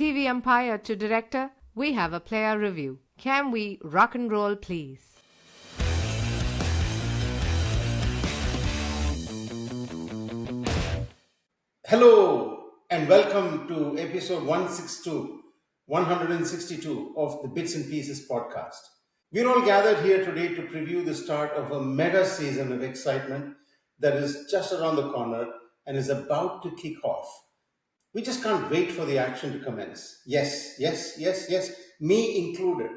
TV umpire to director, we have a player review. Can we rock and roll, please? Hello and welcome to episode 162 of the Bits and Pieces podcast. We're all gathered here today to preview the start of a mega season of excitement that is just around the corner and is about to kick off. We just can't wait for the action to commence. Yes, me included.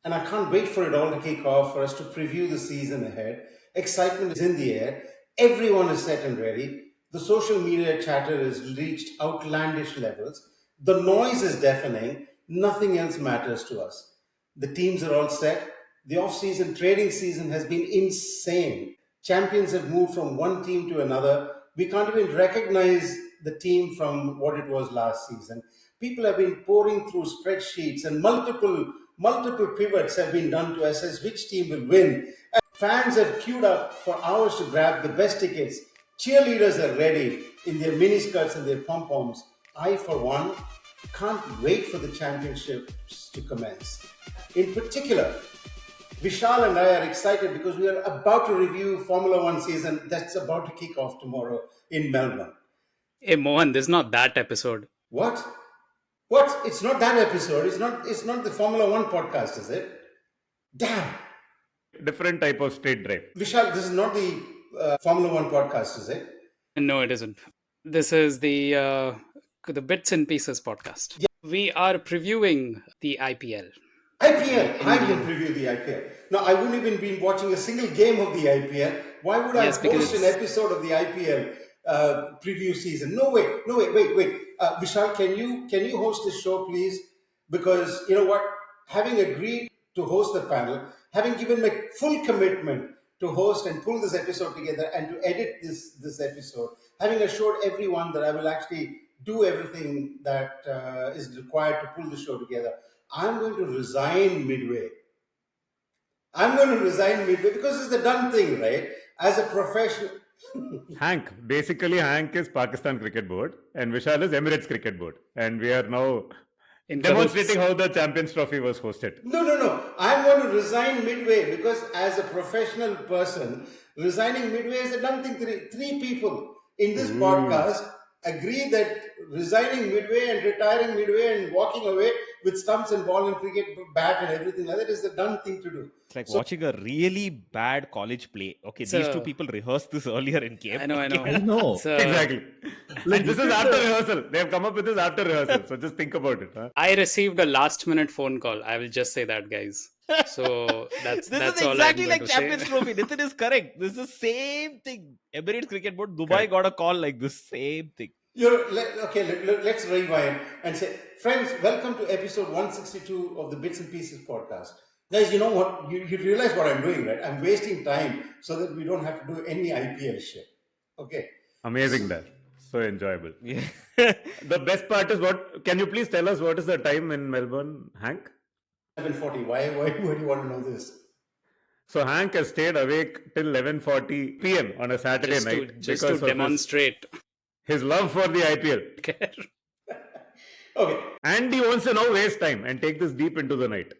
And I can't wait for it all to kick off, for us to preview the season ahead. Excitement is in the air. Everyone is set and ready. The social media chatter has reached outlandish levels. The noise is deafening. Nothing else matters to us. The teams are all set. The off-season trading season has been insane. Champions have moved from one team to another. We can't even recognize the team from what it was last season. People have been pouring through spreadsheets and multiple pivots have been done to assess which team will win. And fans have queued up for hours to grab the best tickets. Cheerleaders are ready in their miniskirts and their pom-poms. I, for one, can't wait for the championships to commence. In particular, Vishal and I are excited because we are about to review Formula One season that's about to kick off tomorrow in Melbourne. Hey Mohan, this is not that episode. What? It's not that episode. It's not the Formula One podcast, is it? Damn. Different type of straight drive. Vishal, this is not the Formula One podcast, is it? No, it isn't. This is the Bits and Pieces podcast. Yeah. We are previewing the IPL. I will preview the IPL. Now, I wouldn't even been watching a single game of the IPL. Why would I host an episode of the IPL preview season? No, wait. Vishal, can you host this show, please? Because you know what? Having agreed to host the panel, having given my full commitment to host and pull this episode together and to edit this episode, having assured everyone that I will actually do everything that is required to pull the show together, I'm going to resign midway. Because it's the done thing, right? As a professional. Hank is Pakistan Cricket Board and Vishal is Emirates Cricket Board. And we are now demonstrating how the Champions Trophy was hosted. No. I'm going to resign midway because as a professional person, resigning midway is a done thing. Three people in this podcast agree that resigning midway and retiring midway and walking away with stumps and ball and cricket bat and everything like that is the done thing to do. It's like watching a really bad college play. Okay, these two people rehearsed this earlier in camp. I know. Exactly. Like this is after rehearsal. They have come up with this after rehearsal. So just think about it. Huh? I received a last-minute phone call. I will just say that, guys. So that's this that's is all exactly I'm like going to Champions say. Trophy. Nitin is correct. This is the same thing. Emirates Cricket Board, Dubai got a call like this. Same thing. Let's rewind and say, friends, welcome to episode 162 of the Bits and Pieces podcast. Guys, you know what? You realize what I'm doing, right? I'm wasting time so that we don't have to do any IPL shit. Okay. Amazing that. So enjoyable. Yeah. The best part is what? Can you please tell us what is the time in Melbourne, Hank? 11:40. Why do you want to know this? So Hank has stayed awake till 11:40 p.m. on a Saturday night just to demonstrate his love for the IPL. Okay. And he wants to now waste time and take this deep into the night.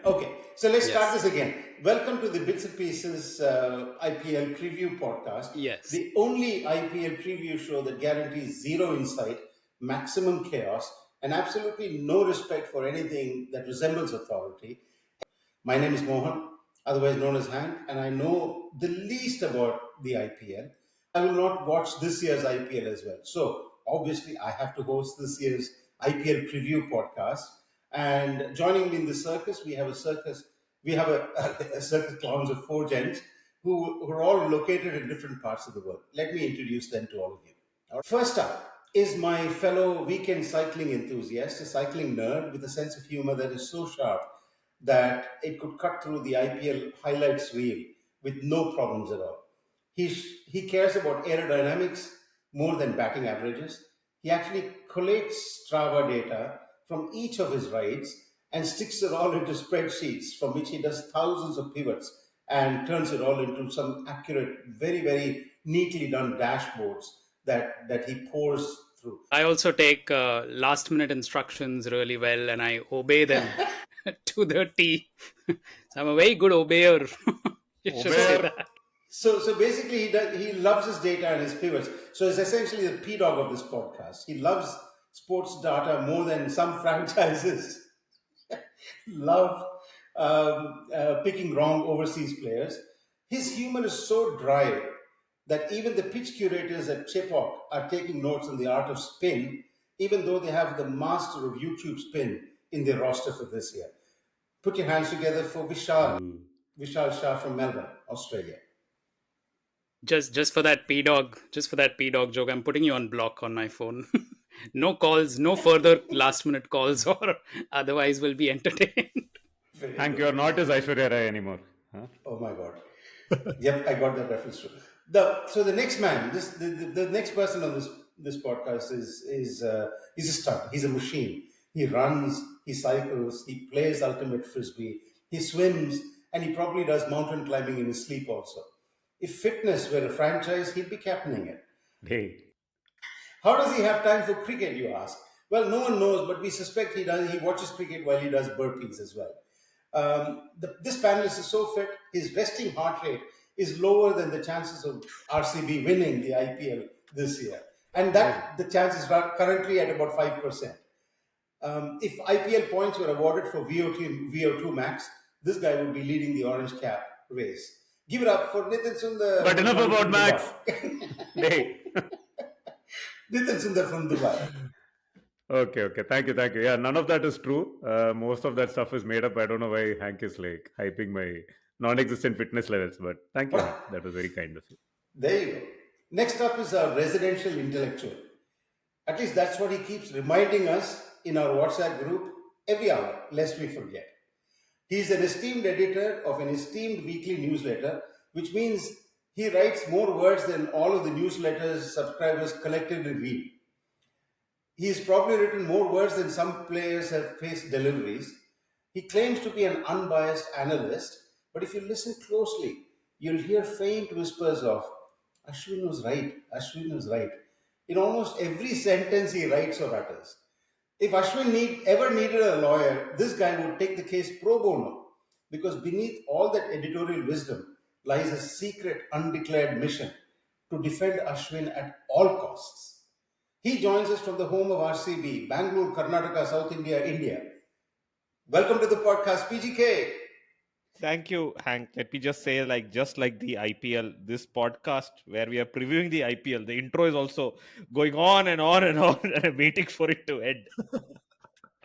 Okay. So let's start this again. Welcome to the Bits and Pieces IPL preview podcast. Yes. The only IPL preview show that guarantees zero insight, maximum chaos, and absolutely no respect for anything that resembles authority. My name is Mohan, otherwise known as Hank, and I know the least about the IPL. I will not watch this year's IPL as well. So obviously I have to host this year's IPL preview podcast. And joining me in the circus, we have a circus clowns of four gents who are all located in different parts of the world. Let me introduce them to all of you. First up is my fellow weekend cycling enthusiast, a cycling nerd with a sense of humor that is so sharp that it could cut through the IPL highlights reel with no problems at all. He cares about aerodynamics more than batting averages. He actually collates Strava data from each of his rides and sticks it all into spreadsheets from which he does thousands of pivots and turns it all into some accurate, very, very neatly done dashboards that he pours through. I also take last minute instructions really well and I obey them to the T. So I'm a very good obeyer. You should say that. So basically, he loves his data and his pivots. So it's essentially the P dog of this podcast. He loves sports data more than some franchises love picking wrong overseas players. His humor is so dry that even the pitch curators at Chipok are taking notes on the art of spin, even though they have the master of YouTube spin in their roster for this year. Put your hands together for Vishal Shah from Melbourne, Australia. Just for that P dog joke, I'm putting you on block on my phone. No calls, no further last minute calls, or otherwise we'll be entertained. Hank, you're not as Aishwarya Rai anymore. Huh? Oh my God. Yep, I got that reference too. So the next man, the next person on this podcast is a stud. He's a machine. He runs, he cycles, he plays ultimate frisbee, he swims, and he probably does mountain climbing in his sleep also. If fitness were a franchise, he'd be captaining it. Hey. How does he have time for cricket, you ask? Well, no one knows, but we suspect he does. He watches cricket while he does burpees as well. This panelist is so fit, his resting heart rate is lower than the chances of RCB winning the IPL this year. And that the chances are currently at about 5%. If IPL points were awarded for VO2 max, this guy would be leading the orange cap race. Give it up for Nitin Sundar. But enough about Max. Hey. Nitin Sundar from Dubai. Okay. Thank you. Yeah, none of that is true. Most of that stuff is made up. I don't know why Hank is like hyping my non-existent fitness levels, but thank you. That was very kind of you. There you go. Next up is our residential intellectual. At least that's what he keeps reminding us in our WhatsApp group every hour, lest we forget. He's an esteemed editor of an esteemed weekly newsletter, which means he writes more words than all of the newsletters subscribers collectively read. He's probably written more words than some players have faced deliveries. He claims to be an unbiased analyst, but if you listen closely, you'll hear faint whispers of, Ashwin was right. In almost every sentence he writes or utters. If Ashwin ever needed a lawyer, this guy would take the case pro bono, because beneath all that editorial wisdom lies a secret, undeclared mission to defend Ashwin at all costs. He joins us from the home of RCB, Bangalore, Karnataka, South India, India. Welcome to the podcast, PGK. Thank you, Hank. Let me just say, just like the IPL, this podcast where we are previewing the IPL, the intro is also going on and on and on, and I'm waiting for it to end.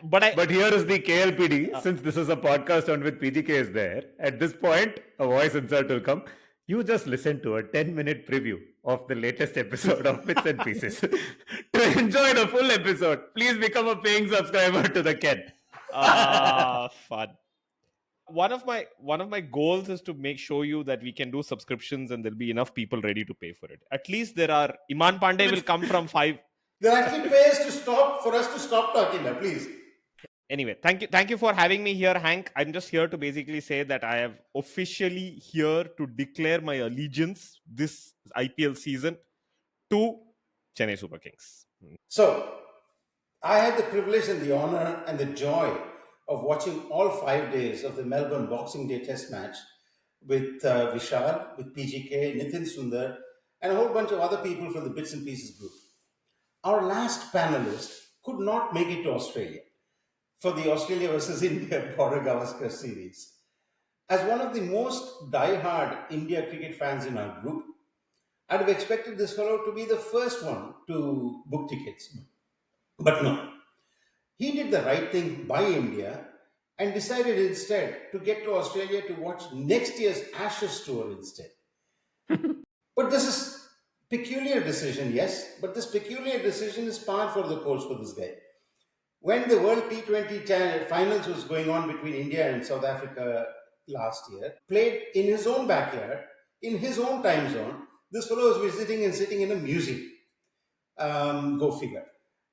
But here is the KLPD. Since this is a podcast on which PGK is there, at this point, a voice insert will come. You just listen to a 10-minute preview of the latest episode of Bits and Pieces. To enjoy the full episode, please become a paying subscriber to the Ken. Fun. One of my goals is to show you that we can do subscriptions and there'll be enough people ready to pay for it. At least there are. Iman Pandey will come from 5. They'll actually pay us for us to stop talking now, please. Anyway, thank you for having me here, Hank. I'm just here to basically say that I have officially here to declare my allegiance this IPL season to Chennai Super Kings. So, I had the privilege and the honor and the joy of watching all 5 days of the Melbourne Boxing Day Test match with Vishal, with PGK, Nitin Sundar, and a whole bunch of other people from the Bits and Pieces group. Our last panelist could not make it to Australia for the Australia versus India Border Gavaskar series. As one of the most die-hard India cricket fans in our group, I'd have expected this fellow to be the first one to book tickets. But no. He did the right thing by India and decided instead to get to Australia to watch next year's Ashes tour instead. But this is peculiar decision, yes, but this peculiar decision is par for the course for this guy. When the World T20 finals was going on between India and South Africa last year, played in his own backyard, in his own time zone, this fellow was visiting and sitting in a museum. Go figure.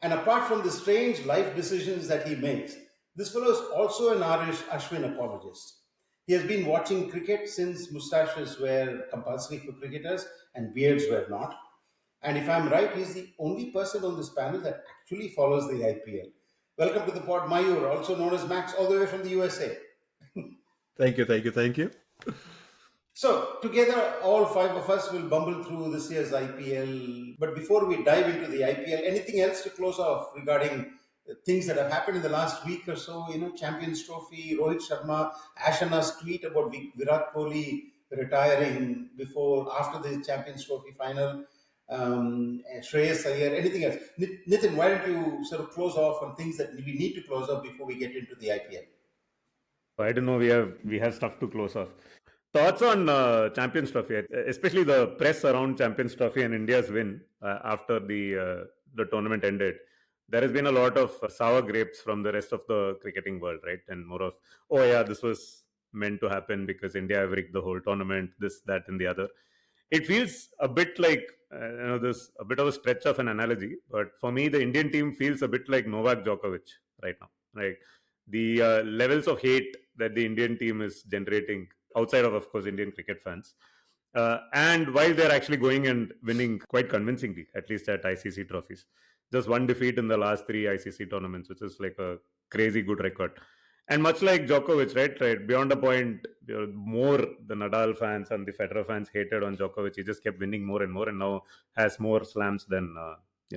And apart from the strange life decisions that he makes, this fellow is also an Irish Ashwin apologist. He has been watching cricket since moustaches were compulsory for cricketers and beards were not. And if I'm right, he's the only person on this panel that actually follows the IPL. Welcome to the pod, Mayur, also known as Max, all the way from the USA. Thank you. So, together, all five of us will bumble through this year's IPL. But before we dive into the IPL, anything else to close off regarding things that have happened in the last week or so? Champions Trophy, Rohit Sharma, Ashana's tweet about Virat Kohli retiring after the Champions Trophy final, Shreyas Iyer, anything else? Nitin, why don't you sort of close off on things that we need to close off before we get into the IPL? I don't know. We have stuff to close off. Thoughts on Champions Trophy, especially the press around Champions Trophy and India's win after the tournament ended. There has been a lot of sour grapes from the rest of the cricketing world, right? And more of, oh yeah, this was meant to happen because India have rigged the whole tournament, this, that, and the other. It feels a bit like this a bit of a stretch of an analogy, but for me, the Indian team feels a bit like Novak Djokovic right now. Like the levels of hate that the Indian team is generating outside of course, Indian cricket fans. And while they're actually going and winning quite convincingly, at least at ICC trophies, just one defeat in the last 3 ICC tournaments, which is like a crazy good record. And much like Djokovic, right, beyond a point, more the Nadal fans and the Federer fans hated on Djokovic. He just kept winning more and more, and now has more slams than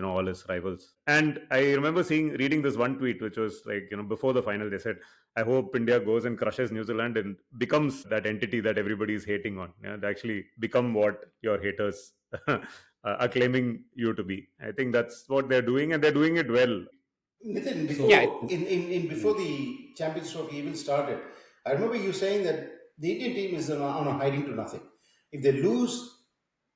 all his rivals. And I remember reading this one tweet, which was like, before the final, they said, I hope India goes and crushes New Zealand and becomes that entity that everybody is hating on. They actually become what your haters are claiming you to be. I think that's what they're doing, and they're doing it well. Nitin, before the Champions Trophy even started, I remember you saying that the Indian team is on a hiding to nothing. If they lose,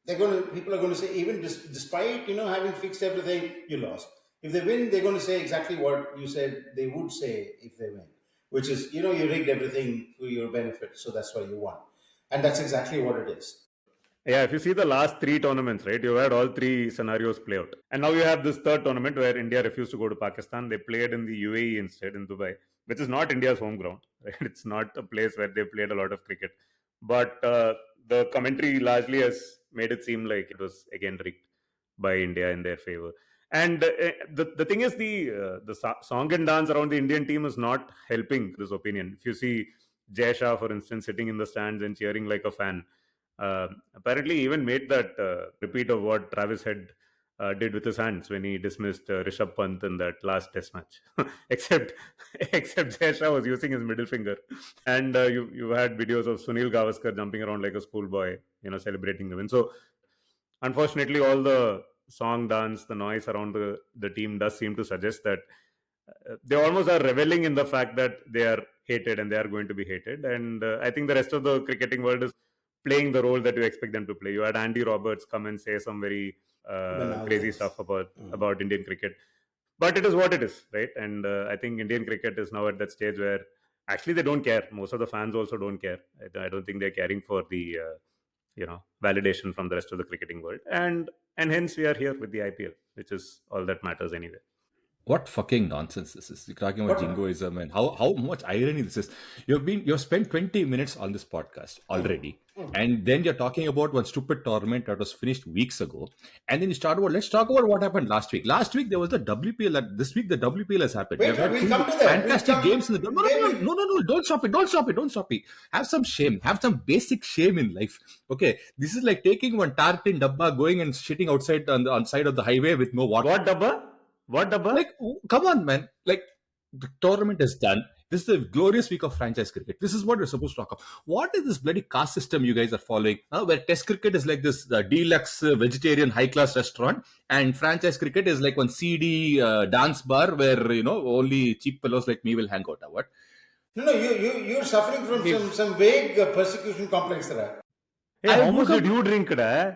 people are going to say, even despite having fixed everything, you lost. If they win, they're going to say exactly what you said they would say if they win, which is you rigged everything for your benefit, so that's why you won, and that's exactly what it is. Yeah, if you see the last 3 tournaments, right, you had all 3 scenarios play out. And now you have this third tournament where India refused to go to Pakistan. They played in the UAE instead, in Dubai, which is not India's home ground. Right? It's not a place where they played a lot of cricket. But the commentary largely has made it seem like it was again rigged by India in their favor. And the thing is, the song and dance around the Indian team is not helping this opinion. If you see Jay Shah, for instance, sitting in the stands and cheering like a fan, apparently he even made that repeat of what Travis Head did with his hands when he dismissed Rishabh Pant in that last test match. except Jay Shah was using his middle finger. And you had videos of Sunil Gavaskar jumping around like a schoolboy, celebrating the win. So unfortunately, all the song, dance, the noise around the team does seem to suggest that they almost are reveling in the fact that they are hated and they are going to be hated. And I think the rest of the cricketing world is playing the role that you expect them to play. You had Andy Roberts come and say some very crazy stuff about Indian cricket. But it is what it is, right? And I think Indian cricket is now at that stage where actually they don't care. Most of the fans also don't care. I don't think they're caring for the validation from the rest of the cricketing world. And hence we are here with the IPL, which is all that matters anyway. What fucking nonsense this is. You're talking about jingoism and how much irony this is. You've spent 20 minutes on this podcast already. And then you're talking about one stupid tournament that was finished weeks ago. And then you start about, let's talk about what happened last week. Last week there was the WPL. This week the WPL has happened. Wait, we'll come to that. Fantastic games in the No, don't stop it. Have some shame. Have some basic shame in life. Okay. This is like taking one tartan dabba, going and shitting outside on side of the highway with no water. What dabba? Like, come on, man. Like, the tournament is done. This is a glorious week of franchise cricket. This is what we're supposed to talk about. What is this bloody caste system you guys are following? Where test cricket is like this deluxe vegetarian high-class restaurant, and franchise cricket is like one seedy dance bar where, only cheap fellows like me will hang out. What? No, you're suffering from some vague persecution complex there. Hey, how much did you drink, da?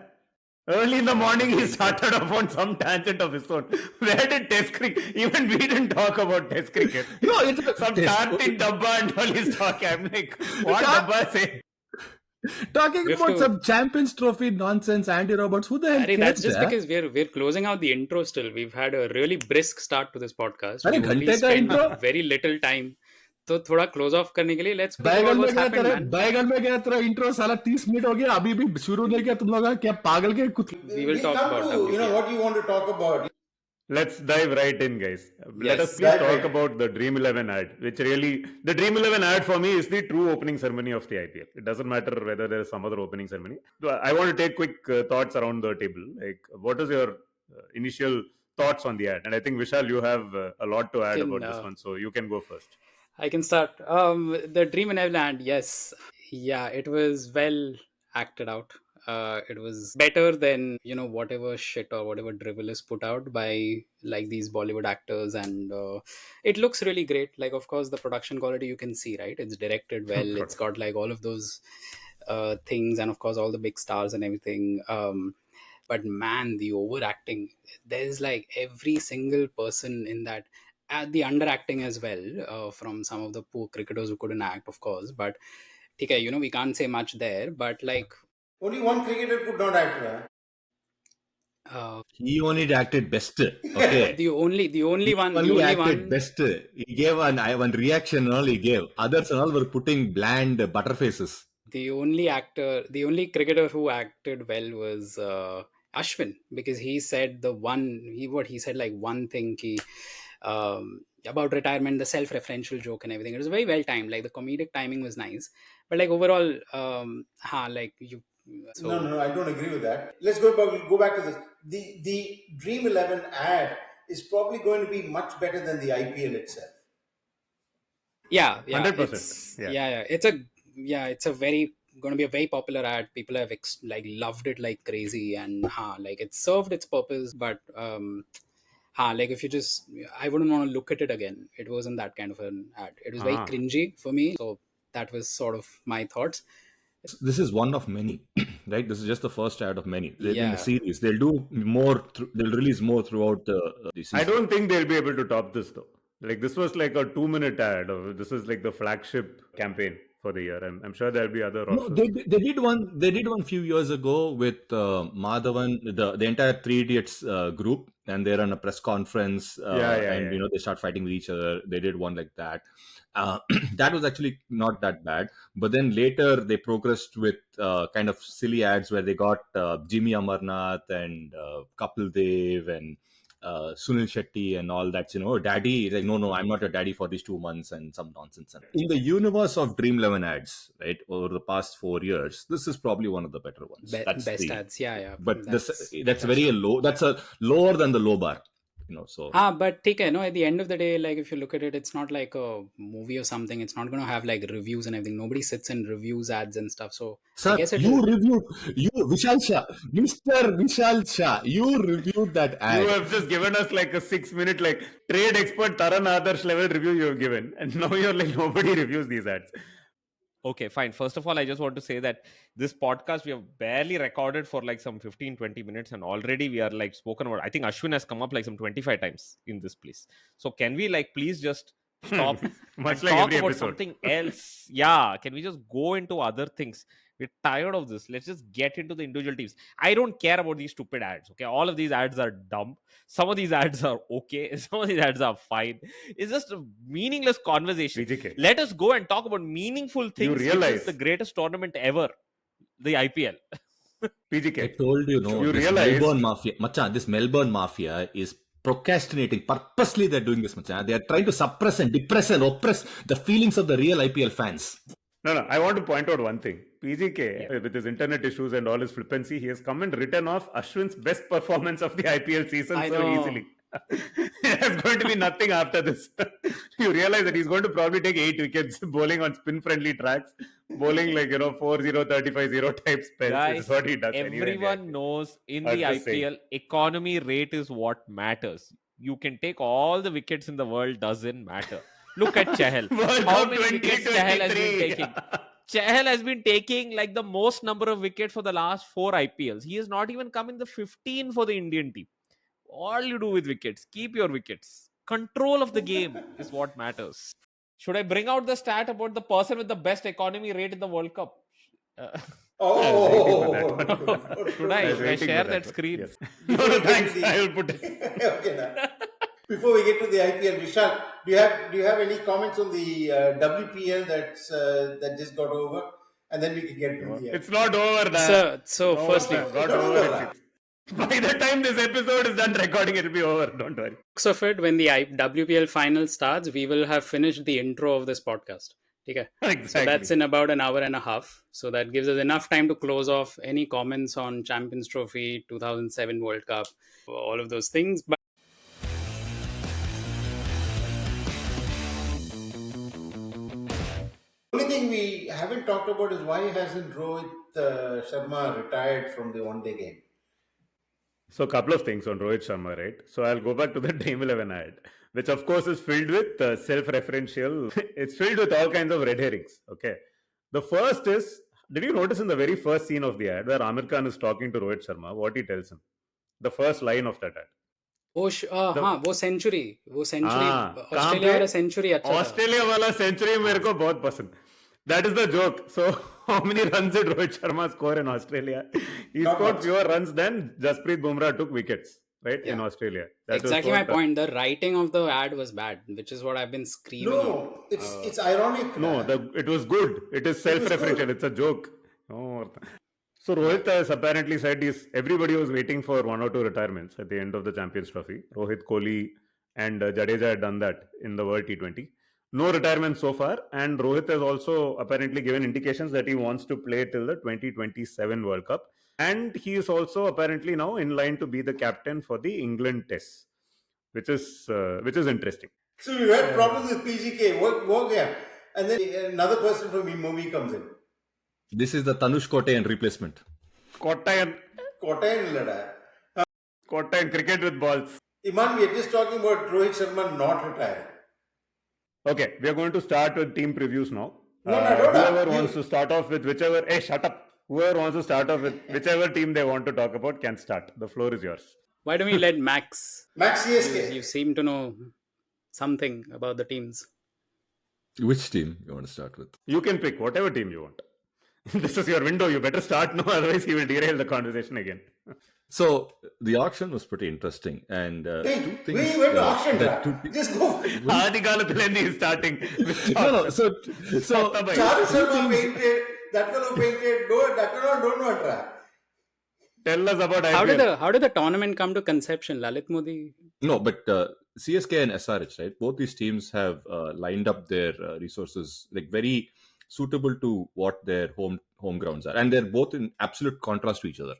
Early in the morning, he started off on some tangent of his own. Where did Test cricket? Even we didn't talk about Test cricket. No, it's some tartan dabba and all he's talking. I'm like, what dabba say? Talking about some Champions Trophy nonsense, Andy Roberts. Who the hell cares? That's just because we're closing out the intro still. We've had a really brisk start to this podcast. We only spent very little time तो थोड़ा close of करने के लिए let's speak about what's happened man. बैगन में गया तेरा intro साला 30 मिनट हो गया अभी भी शुरू नहीं किया तुम लोग क्या पागल के कुछ We will talk come about to WPL. what you want to talk about. Let's dive right in, guys. Let Yes. us please Dive talk right. about the Dream 11 ad, which really, the Dream 11 ad for me is the true opening ceremony of the IPL. It doesn't matter whether there is some other opening ceremony. I want to take quick thoughts around the table. Like, what is your initial thoughts on the ad? And I think, Vishal, you have a lot to add about this one, so you can go first. I can start. The Dream in Everland, yes. Yeah, it was well acted out. It was better than, whatever shit or whatever drivel is put out by like these Bollywood actors. And it looks really great. Like, of course, the production quality you can see, right? It's directed well. It's got like all of those things. And of course, all the big stars and everything. But man, the overacting, there's like every single person in that, the underacting as well, from some of the poor cricketers who couldn't act, of course. But okay, we can't say much there. But like Only one cricketer could not act. he only acted best okay the only only acted one best he gave one reaction and all he gave others and all were putting bland butterfaces the only cricketer who acted well was Ashwin, because he said he said like one thing about retirement, the self-referential joke and everything. It was very well timed. Like the comedic timing was nice, but like overall, like you. So, No, I don't agree with that. Let's go back to this. The Dream 11 ad is probably going to be much better than the IPL itself. Yeah, 100%. It's a very going to be a very popular ad. People have like loved it like crazy, and like it served its purpose. But like if you just, I wouldn't want to look at it again. It wasn't that kind of an ad. It was very cringy for me. So that was sort of my thoughts. this is one of many right this is just the first ad of many in Yeah. the series they'll do more they'll release more throughout the season. I don't think they'll be able to top this though. Like this was like a 2-minute ad. This is like the flagship campaign for the year. I'm sure there'll be other No, offers. they did one few years ago with Madhavan, the entire Three Idiots group, and they're on a press conference, and they start fighting with each other. They did one like that. That was actually not that bad. But then later they progressed with kind of silly ads where they got Jimmy Amarnath and Kapil Dev and Sunil Shetty and all that, daddy, like, no, I'm not a daddy for these 2 months and some nonsense. In the universe of Dream 11 ads, right, over the past 4 years, this is probably one of the better ones. That's best ads, yeah. But that's very low. That's a lower than the low bar, so. But take care, at the end of the day, like if you look at it, it's not like a movie or something. It's not going to have like reviews and everything. Nobody sits and reviews ads and stuff. So Sir, I guess Vishal Shah, Mr. Vishal Shah, you reviewed that ad. You have just given us like a 6-minute like trade expert Taran Adarsh level review you have given, and now you're like nobody reviews these ads. Okay, fine. First of all, I just want to say that this podcast we have barely recorded for like some 15-20 minutes, and already we are like spoken about. I think Ashwin has come up like some 25 times in this place. So can we like please just stop Much and like talk every about episode. something else? Yeah, can we just go into other things? We're tired of this. Let's just get into the individual teams. I don't care about these stupid ads. Okay, all of these ads are dumb. Some of these ads are okay. Some of these ads are fine. It's just a meaningless conversation. PGK. Let us go and talk about meaningful things. Which realize- is the greatest tournament ever, the IPL. PGK. I told you, You this realize- Melbourne Mafia, Machan, this Melbourne Mafia is procrastinating. Purposely they're doing this, Machan. They are trying to suppress and depress and oppress the feelings of the real IPL fans. No, I want to point out one thing. PGK, with his internet issues and all his flippancy, he has come and written off Ashwin's best performance of the IPL season I so know. easily. There's going to be nothing after this. You realize that he's going to probably take 8 wickets bowling on spin-friendly tracks, bowling like, 4-0, 35-0 type spells. Guys, Is what he does. anyway in the everyone IPL. knows in I'm the just saying. IPL, economy rate is what matters. You can take all the wickets in the world, doesn't matter. Look at Chahal. World How Cup many wickets Chahal has been 2023. taking? Chahal has been taking like the most number of wickets for the last 4 IPLs. He has not even come in the 15 for the Indian team. All you do with wickets, keep your wickets. Control of the game is what matters. Should I bring out the stat about the person with the best economy rate in the World Cup? Should I waiting share for that one. screen? Yes. No, thanks. I will put it. Okay, now. Before we get to the IPL, Vishal, do you have any comments on the WPL that just got over, and then we can get to the It's not over. That. So firstly, Not over. By the time this episode is done recording, it'll be over. Don't worry. of it, when the WPL final starts, we will have finished the intro of this podcast. Okay. Exactly. So that's in about an hour and a half. So that gives us enough time to close off any comments on Champions Trophy, 2007 World Cup, all of those things. But only thing we haven't talked about is why hasn't Rohit Sharma retired from the one-day game? So, a couple of things on Rohit Sharma, right? So, I'll go back to the Dream 11 ad, which of course is filled with self-referential. It's filled with all kinds of red herrings. Okay. The first is, did you notice in the very first scene of the ad where Amir Khan is talking to Rohit Sharma, what he tells him? The first line of that ad. वो century हाँ, Australia वाला century अच्छा था. Australia वाला century मेरे को बहुत पसंद. That is the joke. So, how many runs did Rohit Sharma score in Australia? He scored fewer runs than Jasprit Bumrah took wickets, right, in Australia. That Exactly my point. The writing of the ad was bad, which is what I've been screaming. No, it's ironic. No, it was good. It is self-referential. It's a joke. Oh. So Rohit has apparently said everybody was waiting for one or two retirements at the end of the Champions Trophy. Rohit, Kohli and Jadeja had done that in the World T20. No retirement so far, and Rohit has also apparently given indications that he wants to play till the 2027 World Cup, and he is also apparently now in line to be the captain for the England Test, which is interesting. So we had problems with PGK, work here, and then another person from Mumbai comes in. This is the Tanush Kottayan replacement. Kottayan cricket with balls. Iman, we are just talking about Rohit Sharma not retiring. Okay, we are going to start with team previews now. Don't whoever wants to start off with whichever... Hey, shut up. Whoever wants to start off with whichever team they want to talk about can start. The floor is yours. Why don't we let Max? Max CSK. You seem to know something about the teams. Which team you want to start with? You can pick whatever team you want. This is your window. You better start now, otherwise he will derail the conversation again. So the auction was pretty interesting, and Hey, we went to auction. Just go. Adikalathilendi is starting. No. So Charles Sharma painted. That fellow painted. No, that fellow don't know try. Tell us about IPL. How did the tournament come to conception? Lalit Modi. no, but CSK and SRH, right? Both these teams have lined up their resources like very suitable to what their home grounds are, and they're both in absolute contrast to each other.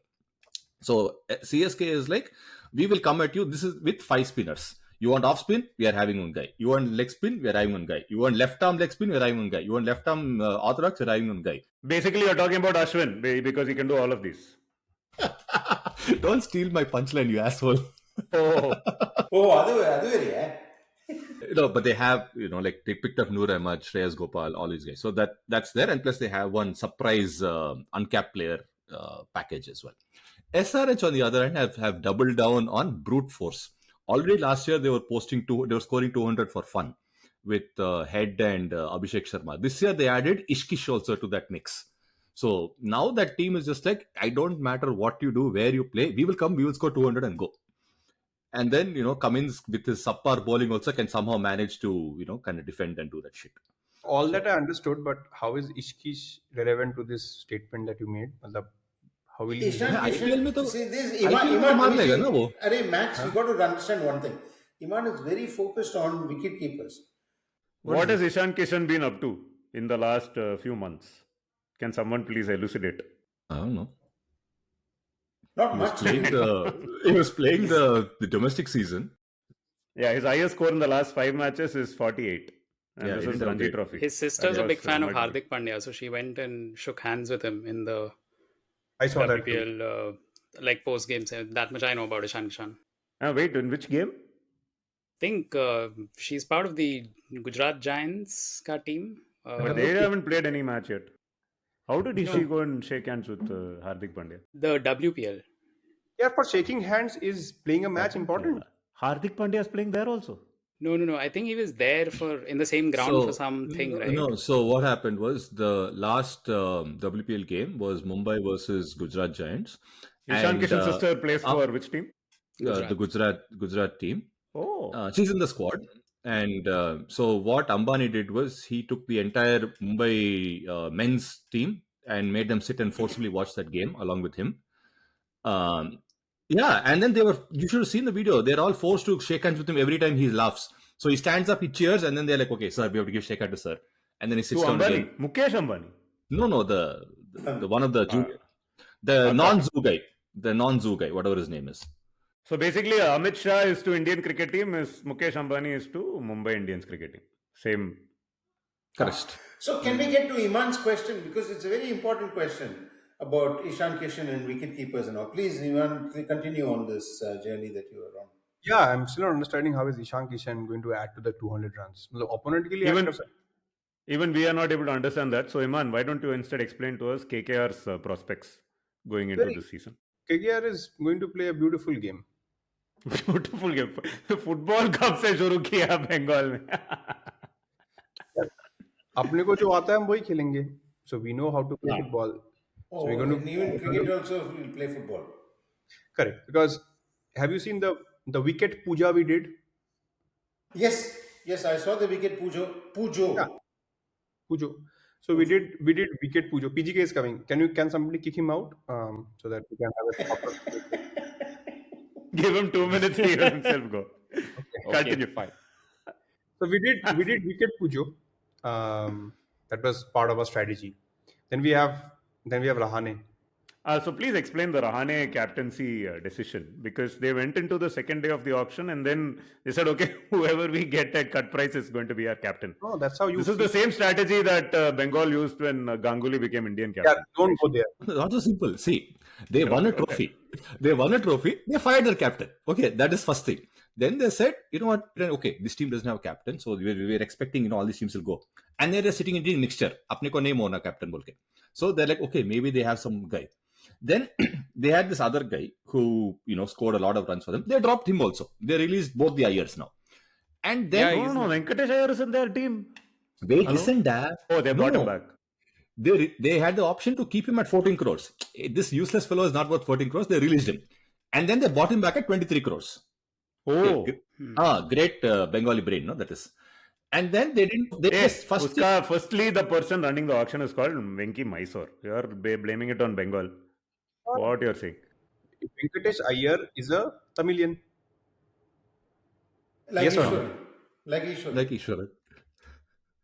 So CSK is like, we will come at you. This is with 5 spinners. You want off spin? We are having one guy. You want leg spin? We are having one guy. You want left arm leg spin? We are having one guy. You want left arm orthodox? We are having one guy. Basically, you're talking about Ashwin because he can do all of these. Don't steal my punchline, you asshole. Other way, yeah. But they have, like they picked up Noor Ahmad, Shreyas Gopal, all these guys. So that's there. And plus they have one surprise uncapped player package as well. SRH on the other hand have doubled down on brute force. Already last year they were scoring 200 for fun with Head and Abhishek Sharma. This year they added Ishkish also to that mix. So now that team is just like, I don't matter what you do, where you play, we will score 200 and go. And then, Cummins with his subpar bowling also can somehow manage to, kind of defend and do that shit. All that I understood, but how is Ishkish relevant to this statement that you made? How will you... See, this Iman, Max, you got to understand one thing. Iman is very focused on wicket keepers. What has Ishan Kishan been up to in the last few months? Can someone please elucidate? I don't know. Not much. He was playing the domestic season. Yeah, his highest score in the last 5 matches is 48. And this is Ranji Trophy. His sister's a big fan of Hardik Pandya, so she went and shook hands with him in the I saw WPL post game. That much I know about Ishan Kishan. Wait, in which game? I think she's part of the Gujarat Giants team. But they haven't played any match yet. How did she go and shake hands with Hardik Pandya? The WPL. Yeah, for shaking hands, is playing a match important? Hardik Pandya is playing there also. No. I think he was there in the same ground for something, right? No, so what happened was the last WPL game was Mumbai versus Gujarat Giants. Ishan Kishan's sister plays for which team? The Gujarat team. Oh. She's in the squad. And so what Ambani did was he took the entire Mumbai men's team and made them sit and forcibly watch that game along with him. Um, yeah, and then you should have seen the video. They're all forced to shake hands with him every time he laughs. So he stands up, he cheers, and then they're like, okay, sir, we have to give shake hand to sir. And then he sits To down Ambani, again. Mukesh Ambani. No, the one of the junior, the non-zoo guy, whatever his name is. So basically, Amit Shah is to Indian cricket team, is Mukesh Ambani is to Mumbai Indians cricket team. Same. Correct. So can we get to Iman's question, because it's a very important question about Ishan Kishan and wicket keepers and all. Please, Iman, continue on this journey that you are on. Yeah, I'm still not understanding how is Ishan Kishan going to add to the 200 runs. The opponent के लिए Even we are not able to understand that. So Iman, why don't you instead explain to us KKR's prospects going into this season? KKR is going to play a beautiful game. Beautiful game. Football कब से शुरू किया बंगाल में? अपने को जो आता है हम वही खेलेंगे. So we know how to play football. Oh, so we're going and even cricket also will play football. Correct. Because have you seen the wicket puja we did? Yes, I saw the wicket pujo. Yeah. Pujo. So we did wicket pujo. PGK is coming. Can somebody kick him out so that we can have a proper Give him 2 minutes to hear himself go. Continue. Fine. So we did wicket pujo. That was part of our strategy. Then we have Rahane. So please explain the Rahane captaincy decision, because they went into the second day of the auction and then they said, okay, whoever we get at cut price is going to be our captain. Oh, that's how you. This is the same strategy that Bengal used when Ganguly became Indian captain. Yeah, don't go there. Not so simple. See, they won a trophy. They fired their captain. Okay, that is first thing. Then they said, you know what? Okay, this team doesn't have a captain, so we were expecting all these teams will go. And they're sitting in the mixture. Apne ko nahi mona captain bolke. So they're like, okay, maybe they have some guy. Then they had this other guy who, scored a lot of runs for them. They dropped him also. They released both the Ayers now. And then... Venkatesh Iyer is in their team. Wait, listen, Dad. Oh, they brought him back. They had the option to keep him at 14 crores. This useless fellow is not worth 14 crores. They released him. And then they bought him back at 23 crores. Oh. Okay. Great Bengali brain, no? That is. And then they didn't... Firstly, the person running the auction is called Venki Mysore. You are blaming it on Bengal. What you're saying? Venkatesh Iyer is a Tamilian. Like Ishwar.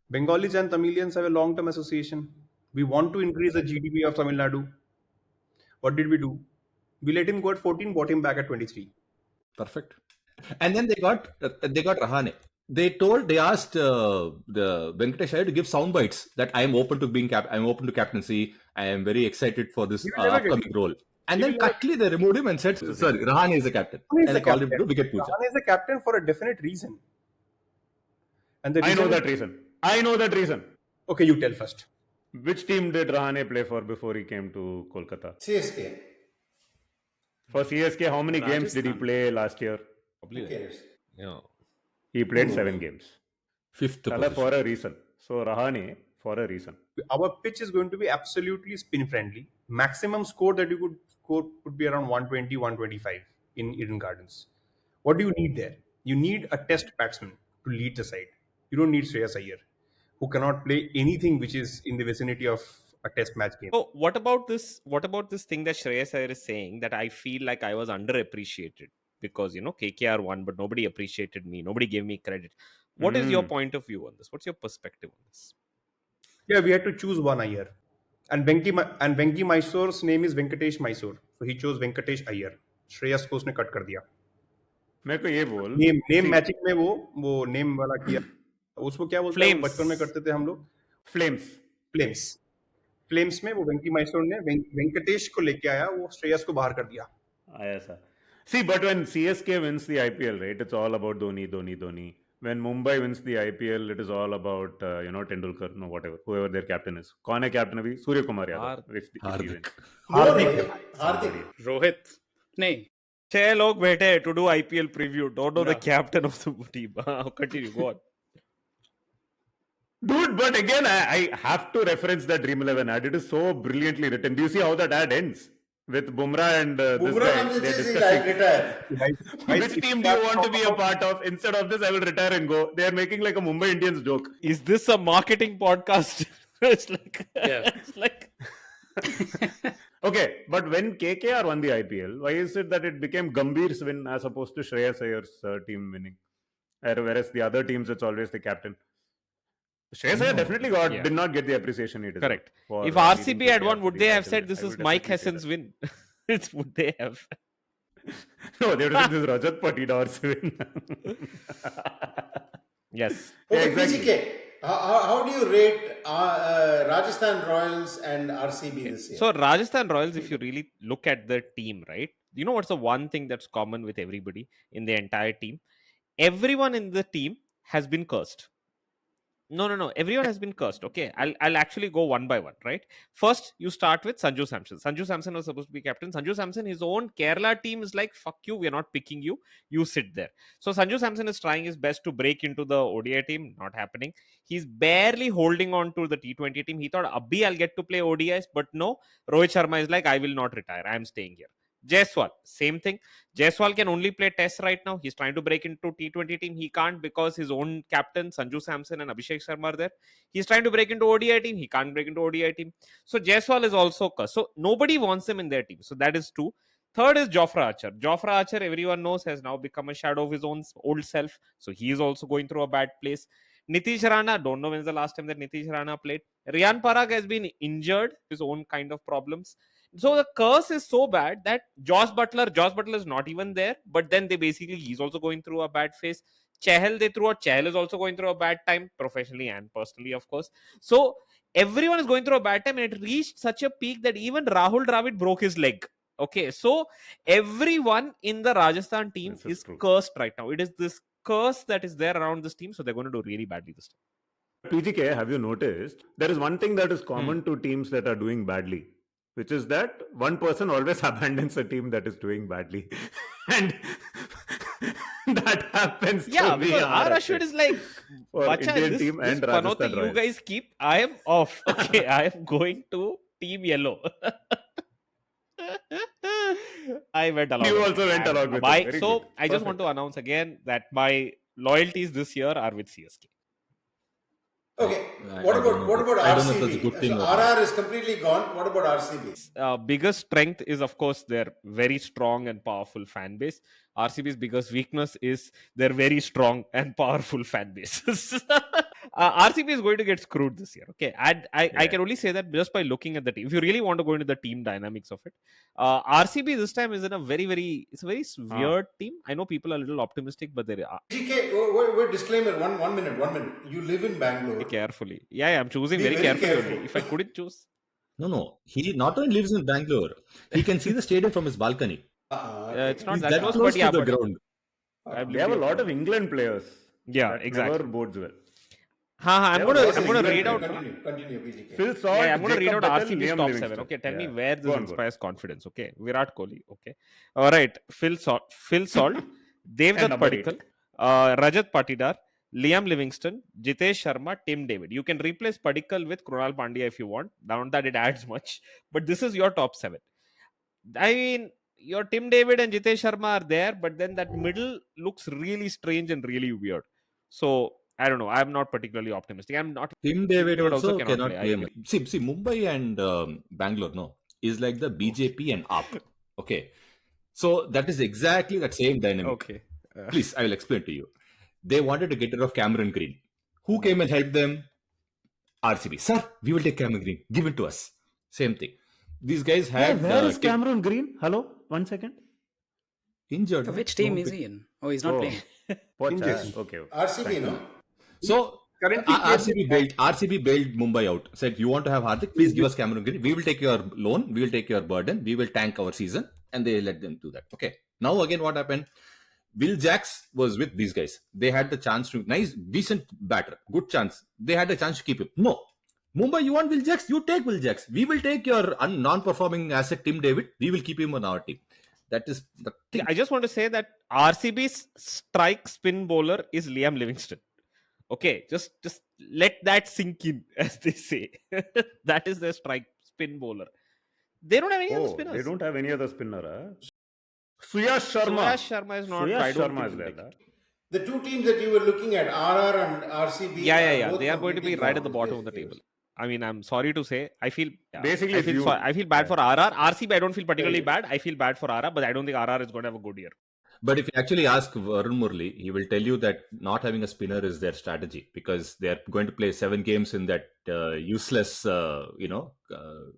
Bengalis and Tamilians have a long-term association. We want to increase the GDP of Tamil Nadu. What did we do? We let him go at 14, bought him back at 23. Perfect. And then they got Rahane. They asked the Venkatesh Iyer to give sound bites that I am open to captaincy. I am very excited for this upcoming role. And then quickly they removed him and said, sorry, Rahane is the captain. And they called him to wicket puja. Rahane is the captain for a definite reason. And I know that reason. Okay, you tell first. Which team did Rahane play for before he came to Kolkata? CSK. For CSK, how many games did he play last year? Who cares? Yeah. He played 7 games. Fifth position. For a reason. So Rahane, for a reason. Our pitch is going to be absolutely spin friendly. Maximum score that you could score would be around 120, 125 in Eden Gardens. What do you need there? You need a test batsman to lead the side. You don't need Shreyas Iyer, who cannot play anything which is in the vicinity of a test match game. So what about this thing that Shreyas Iyer is saying, that I feel like I was underappreciated because KKR won, but nobody appreciated me, nobody gave me credit. What is your point of view on this? What's your perspective on this? Yeah, we had to choose one Iyer, and Venki Mysore's name is Venkatesh Mysore, so he chose Venkatesh Iyer. Shreyas को उसने cut कर दिया. मेरे को ये बोल. Name matching में वो name वाला किया. उसको क्या बोलते हैं? बचपन में करते थे हम लोग. Flames में वो वेंकी माइसोर ने वेंकटेश को लेके आया, वो श्रेयस को बाहर कर दिया. आया सा. See, but when CSK wins the IPL, right, it's all about Dhoni. When Mumbai wins the IPL, it is all about Tendulkar, whatever, whoever their captain is. कौन है captain अभी? Surya Kumar Yadav. Hardik. Rohit. नहीं. 6 लोग बैठे to do IPL preview. Don't know the captain of the team. Continue. Go on. Dude, but again, I have to reference that Dream 11 ad. It is so brilliantly written. Do you see how that ad ends? with Bumrah and this Bumrah guy. comes and They're says, discussing "I'll retire." which team do you want to be a part of. Instead of this, I will retire and go. They are making like a Mumbai Indians joke. Is this a marketing podcast? It's like, Yeah. it's like, Okay, but when KKR won the IPL, why is it that it became Gambhir's win as opposed to Shreyas Iyer's team winning? Whereas the other teams, it's always the captain. Shreyas Iyer definitely did not get the appreciation he deserved. correct. for, If leading RCB had KKR won, to would the they have title. said this I is would Mike definitely say Hessen's win? Would they have? No, they would have said this is Rajat Patidor's win. Yes. Okay, exactly. PGK, how do you rate Rajasthan Royals and RCB this year? So Rajasthan Royals, if you really look at the team, right? You know what's the one thing that's common with everybody in the entire team? Everyone in the team has been cursed. No. Everyone has been cursed. Okay, I'll actually go one by one. Right. First, you start with Sanju Samson. Sanju Samson was supposed to be captain. Sanju Samson, his own Kerala team is like, "Fuck you, we're not picking you. You sit there." So Sanju Samson is trying his best to break into the ODI team. Not happening. He's barely holding on to the T20 team. He thought, "Abhi, I'll get to play ODIs," but no. Rohit Sharma is like, "I will not retire. I am staying here." Jaiswal, same thing. Jaiswal can only play Test right now. He's trying to break into T20 team. He can't because his own captain Sanju Samson and Abhishek Sharma are there. He's trying to break into ODI team. He can't break into ODI team. So Jaiswal is also cursed. So nobody wants him in their team. So that is two. Third is Jofra Archer. Jofra Archer, everyone knows, has now become a shadow of his own old self. So he is also going through a bad place. Nitish Rana, don't know when's the last time that Nitish Rana played. Riyan Parag has been injured, his own kind of problems. So the curse is so bad that Josh Butler is not even there, but then he's also going through a bad phase. Chahal they threw out. Chahal is also going through a bad time, professionally and personally, of course. So everyone is going through a bad time, and it reached such a peak that even Rahul Dravid broke his leg. Okay, so everyone in the Rajasthan team is true. cursed right now. It is this curse that is there around this team, so they're going to do really badly this time. PGK, have you noticed there is one thing that is common to teams that are doing badly, which is that one person always abandons a team that is doing badly, and that happens. Yeah, to be because our Ashwin is like, for Bacha, Indian this team and Panoti Rajasthan you Royals. guys keep. I am off. Okay, I am going to Team Yellow. I went along. You with also it. went along with my, it. Very so good. I just want to announce again that my loyalties this year are with CSK. Okay, I what don't about know. I don't know if that's a RCB? good thing So or not. RR is completely gone. What about RCB? Biggest strength is, of course, their very strong and powerful fan base. RCB's biggest weakness is their very strong and powerful fan base. RCB is going to get screwed this year. Okay, I can only say that just by looking at the team. If you really want to go into the team dynamics of it, RCB this time is in a it's a very weird team. I know people are a little optimistic, but they are. GK, wait, disclaimer. One minute. You live in Bangalore. Very carefully. Yeah, I'm choosing Be very very carefully careful. only. If I couldn't choose. No. He not only lives in Bangalore, he can see the stadium from his balcony. It's not He's that that close, close but yeah, to the but ground. They have a lot of England players. Yeah, that exactly. Never bodes well. I'm Yeah, going but to read out. Continue, PGK. Phil Salt, Yeah, I'm going to read Jacob out Battle, RCB's Liam top Livingstone. 7. Okay, tell me Yeah. where Go this on, inspires confidence. Okay, Virat Kohli. Okay, all right. Phil Salt, Devdutt number Padikkal, Rajat Patidar, Liam Livingstone, Jitesh Sharma, Tim David. You can replace Padikkal with Krunal Pandya if you want. Not that it adds much, but this is your top 7. I mean, your Tim David and Jitesh Sharma are there, but then that middle looks really strange and really weird. So I don't know. I'm not particularly optimistic. I'm not. Tim David also cannot cannot play. I play. agree. See, Mumbai and Bangalore, no, is like the BJP and AAP. Okay, so that is exactly that same dynamic. Okay. Please, I will explain to you. They wanted to get rid of Cameron Green. Who came and helped them? RCB. Sir, we will take Cameron Green. Give it to us. Same thing. These guys had where is Cameron Green? Hello, 1 second. injured. Which team is he in? Oh, he's not playing. Okay. RCB, no? So Currently, RCB bailed Mumbai out. Said, you want to have Hardik? Please give us Cameron Green. We will take your loan. We will take your burden. We will tank our season. And they let them do that. Okay. Now again, what happened? Will Jacks was with these guys. They had the chance to, nice, decent batter, good chance. They had a chance to keep him. No. Mumbai, you want Will Jacks? You take Will Jacks. We will take your non-performing asset, Tim David. We will keep him on our team. That is the thing. I just want to say that RCB's strike spin bowler is Liam Livingstone. Okay, just let that sink in, as they say. That is their strike spin bowler. They don't have any other Oh, spinners. they don't have any other spinner. Suyash Sharma. Suyash Sharma is not. I Suyash don't Sharma think is he'll there. make it. The two teams that you were looking at, RR and RCB, Yeah. both They are going to be completing right at the form. bottom of the table. I mean, I'm sorry to say, I feel Basically, I it's feel you. I feel bad Yeah. for RR. RCB, I don't feel particularly Right. bad. I feel bad for RR, but I don't think RR is going to have a good year. But if you actually ask Varun Murli, he will tell you that not having a spinner is their strategy because they are going to play 7 games in that useless,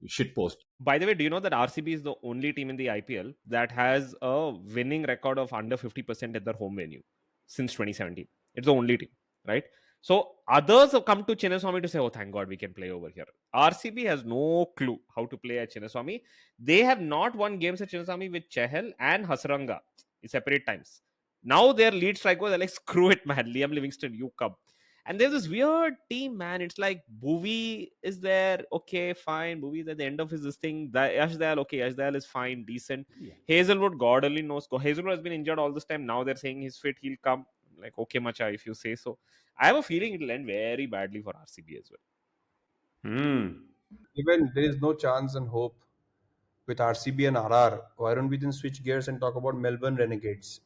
shit post. By the way, do you know that RCB is the only team in the IPL that has a winning record of under 50% at their home venue since 2017? It's the only team, right? So others have come to Chinnaswamy to say, oh, thank God we can play over here. RCB has no clue how to play at Chinnaswamy. They have not won games at Chinnaswamy with Chahal and Hasranga in separate times. Now their lead strikers are like, screw it, man. Liam Livingston, you come. And there's this weird team, man. It's like Bhuvi is there. Okay, fine. Bhuvi is at the end of his thing. Yash Dayal, okay. Yash Dayal is fine, decent. Yeah. Hazelwood, God only knows. Hazelwood has been injured all this time. Now they're saying he's fit. He'll come. Like, okay, Macha, if you say so. I have a feeling it'll end very badly for RCB as well. Even there is no chance and hope with RCB and RR. Why don't we then switch gears and talk about Melbourne Renegades?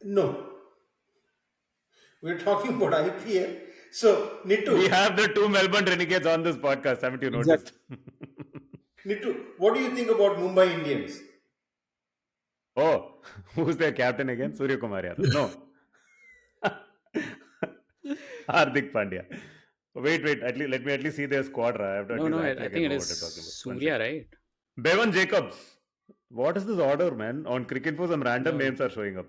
No. We're talking about IPL. So, Nitu. We have the two Melbourne Renegades on this podcast. Haven't you noticed? Nitu, what do you think about Mumbai Indians? Oh, who's their captain again? Surya Kumar Yadav. No. Hardik Pandya. Wait. Let me at least see their squad. I have to I think it is Surya, right? Bevan Jacobs. What is this order, man? On Cricket for some random names are showing up.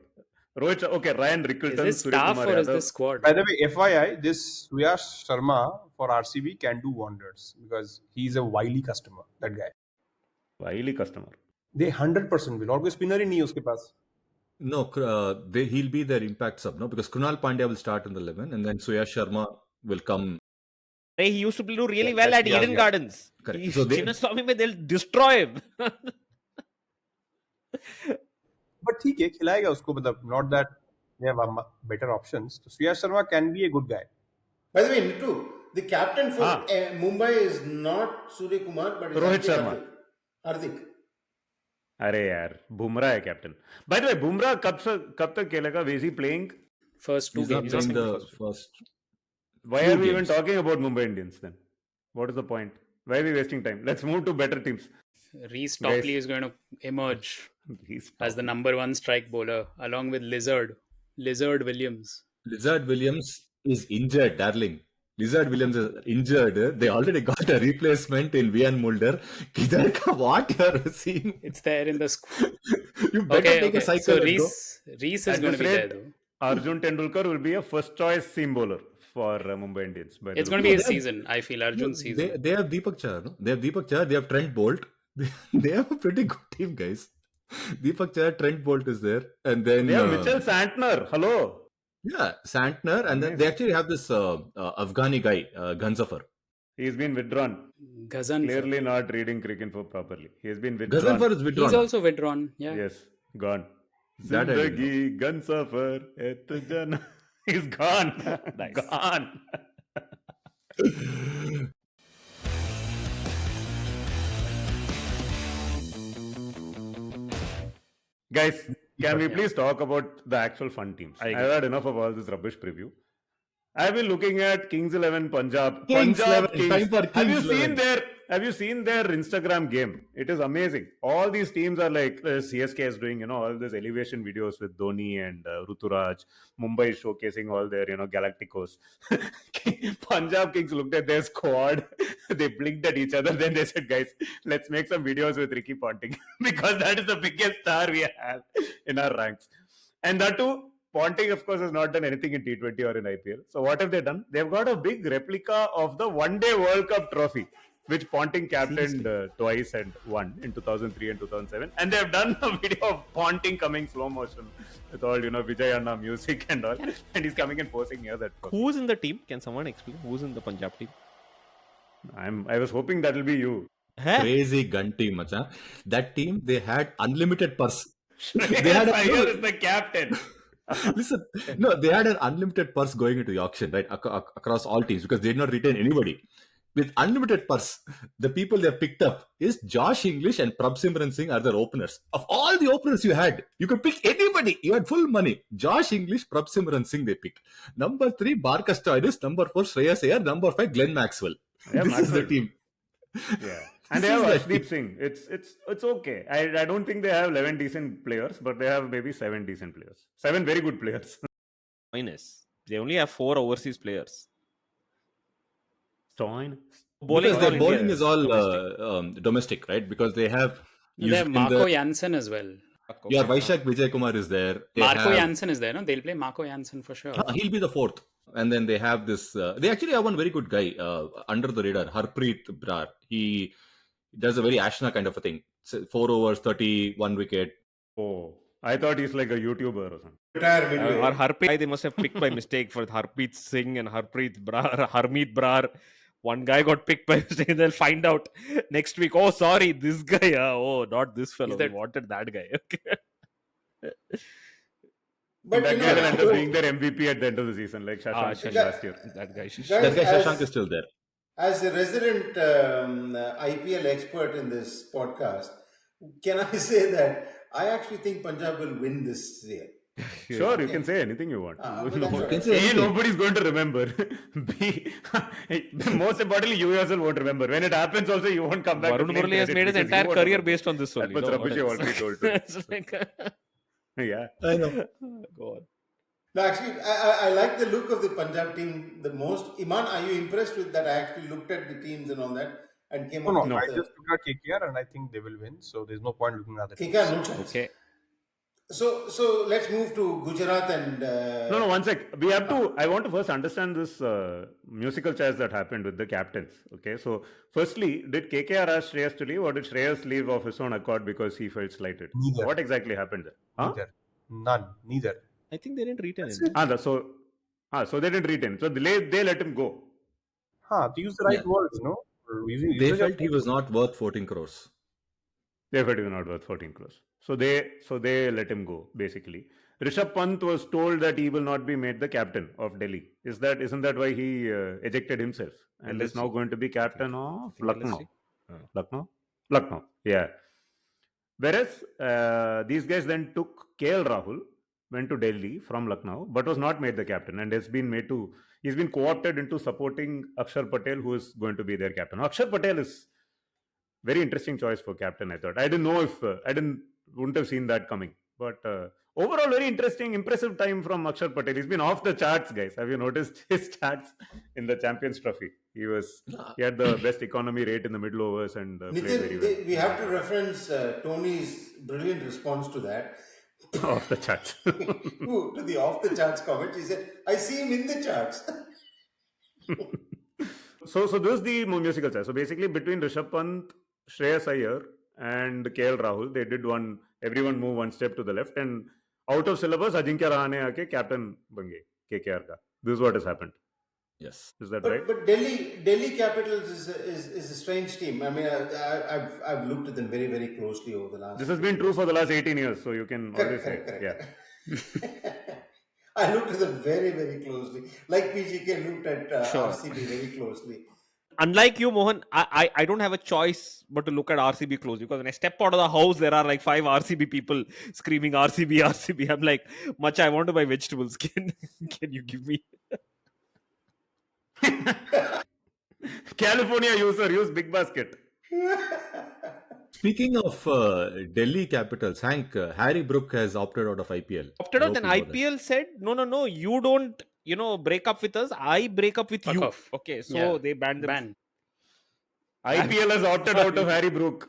Ryan Rickelton, Is this Surya staff Kumar or is Yadav. this squad? By the way, FYI, this Suyash Sharma for RCB can do wonders because he's a wily customer, that guy. Wily customer. They 100% will. और कोई spinner ही नहीं है उसके पास. No, he'll be their impact sub, no? Because Krunal Pandya will start in the 11 and then Suyash Sharma will come. He used to do really well at Eden Gardens. Correct. So Chinnaswamy, they'll destroy him. But ठीक है, खिलाएगा उसको, मतलब not that they have better options. So Suyash Sharma can be a good guy. By the way, Nitu, the captain for Mumbai is not Surya Kumar, but it's Rohit Sharma. Hardik. अरे यार बुमराह है captain. By the way, Bumrah कब तक खेलेगा? Is he playing? First two He's not games. playing the first. Why Few are we even games. talking about Mumbai Indians then? What is the point? Why are we wasting time? Let's move to better teams. Reece Topley is going to emerge as the number 1 strike bowler along with Lizard Williams. Lizard Williams is injured, darling. Lizard Williams is injured. They already got a replacement in Vian Mulder. What you're seeing? It's there in the squad. You better take a cycle. So and go. Reece is going to be there though. Arjun Tendulkar will be a first choice seam bowler for Mumbai Indians. It's going to be his season. I feel Arjun's season. They have Deepak Chahar. No? They have Deepak Chahar. They have Trent Bolt. They have a pretty good team, guys. Deepak Chahar, Trent Bolt is there, and then They have Mitchell Santner. Hello. Yeah, Santner, and then they actually have this Afghani guy, Ganzafar. He's been withdrawn. Ghazanfar. Clearly not reading cricket for properly. He's been withdrawn. Ganzafar is withdrawn. He's also withdrawn. Yeah. Yes, gone. That I didn't Zindagi Gunsuffer et jana. He's gone. Nice. Gone. Guys, can we please talk about the actual fun teams? I agree. I've had enough of all this rubbish preview. I've been looking at Kings 11 Punjab. Kings Punjab 11, time for Have you Kings seen 11. have you seen their Instagram game? It is amazing. All these teams are like CSK is doing, all these elevation videos with Dhoni and Ruturaj. Mumbai is showcasing all their, Galacticos. Punjab Kings looked at their squad. They blinked at each other. Then they said, guys, let's make some videos with Ricky Ponting because that is the biggest star we have in our ranks. And that too, Ponting, of course, has not done anything in T20 or in IPL. So what have they done? They've got a big replica of the one-day World Cup trophy, which Ponting captained twice and won in 2003 and 2007. And they've done a video of Ponting coming slow motion with all, Vijay Anna music and all. And he's coming and posing near that. Who's in the team? Can someone explain? Who's in the Punjab team? I was hoping that will be you. Crazy gun team, macha. That team, they had unlimited purse. They had is the captain. Listen, no, they had an unlimited purse going into the auction, right, across all teams because they did not retain anybody. with unlimited purse, the people they picked up is Josh English and Prabhsimran Singh are their openers. Of all the openers you had, you could pick anybody. You had full money. Josh English, Prabhsimran Singh they picked. Number 3, Barkas Stoidis. Number 4, Shreyas Iyer. Number 5, Glenn Maxwell. Yeah, This is the Maxwell. team. Yeah. And they have Ashdeep Singh. It's okay. I don't think they have 11 decent players, but they have maybe 7 decent players. 7 very good players. Minus. They only have 4 overseas players. Stoin. Bowling Because is all their bowling Indian. is all domestic, right? Because they have They have Marco Janssen as well. Yeah, Vaishak Vijay Kumar is there. They Marco have- Janssen is there, no? They'll play Marco Janssen for sure. He'll be the 4th. And then they have this. They actually have one very good guy under the radar, Harpreet Brar. He does a very Ashna kind of a thing. 4 overs, 31 wicket. Oh, I thought he's like a YouTuber or something. Retire midway. Or Harpreet, they must have picked by mistake for Harpreet Singh and Harmeet Brar. One guy got picked by mistake, and they'll find out next week. Oh, sorry, this guy. Oh, not this fellow. We wanted that guy. Okay. But That you guy will end up know, being their MVP at the end of the season, like Shashank last year. That guy. Guys, That guy as- Shashank is still there. as a resident IPL expert in this podcast, can I say that I actually think Punjab will win this year? Sure, you can say anything you want. but that's all You can right. say A, anything. nobody's going to remember. B, most importantly, you yourself won't remember. When it happens also, you won't come back to Varun claim Murali has credit made his because you entire won't career remember. based on this That only. was no? rubbish What you else? already told me. It's like- Yeah. I know. Go on. No, actually, I like the look of the Punjab team the most. Iman, are you impressed with that? I actually looked at the teams and all that and came up No, with I just looked at KKR and I think they will win. So there's no point looking at the teams. KKR, no chance. Okay. So let's move to Gujarat and No, one sec. We have to. I want to first understand this musical chairs that happened with the captains. Okay, so firstly, did KKR ask Shreyas to leave, or did Shreyas leave of his own accord because he felt slighted? Neither. What exactly happened there? Huh? Neither. None. Neither. I think they didn't retain That's him. it. So they didn't retain. So they let him go. To use the right Yeah. words, no? Using They usage of- felt he was not worth 14 crores. They felt he was not worth 14 crores. So they let him go, basically. Rishabh Pant was told that he will not be made the captain of Delhi. Isn't that why he ejected himself and is LSG. now going to be captain of think Lucknow? LSG. Lucknow. Yeah. Whereas these guys then took KL Rahul, went to Delhi from Lucknow, but was not made the captain and he's been co-opted into supporting Akshar Patel, who is going to be their captain. Akshar Patel is very interesting choice for captain. I thought. I didn't know if wouldn't have seen that coming. But overall, very interesting, impressive time from Akshar Patel. He's been off the charts, guys. Have you noticed his stats in the Champions Trophy? He had the best economy rate in the middle overs and played very Nitin, well. we have to reference Tony's brilliant response to that. Off the charts. To the off the charts comment, he said, "I see him in the charts." So this is the musical chair. So basically, between Rishabh Pant, Shreyas Iyer, and KL Rahul, they did everyone move one step to the left, and out of syllabus, Ajinkya Rahane aake captain ban gaye KKR ka. This is what has happened. Yes. Is that right? But Delhi Capitals is a strange team. I mean, I've looked at them very, very closely over the last. This has been true for the last 18 years, so you can always say, Correct. yeah. I looked at them very, very closely. Like PGK looked at Sure. RCB very closely. Unlike you, Mohan, I don't have a choice but to look at RCB closely, because when I step out of the house, there are like 5 RCB people screaming RCB, RCB. I'm like, much I want to buy vegetables. Can you give me? California user, use Big Basket. Speaking of Delhi Capitals, Hank, Harry Brook has opted out of IPL. Opted I out, hope then you know that. IPL said, no, you don't, break up with us. I break up with Fuck you. off. Okay, so Yeah. they banned them. Ban. IPL has opted out of Harry Brook.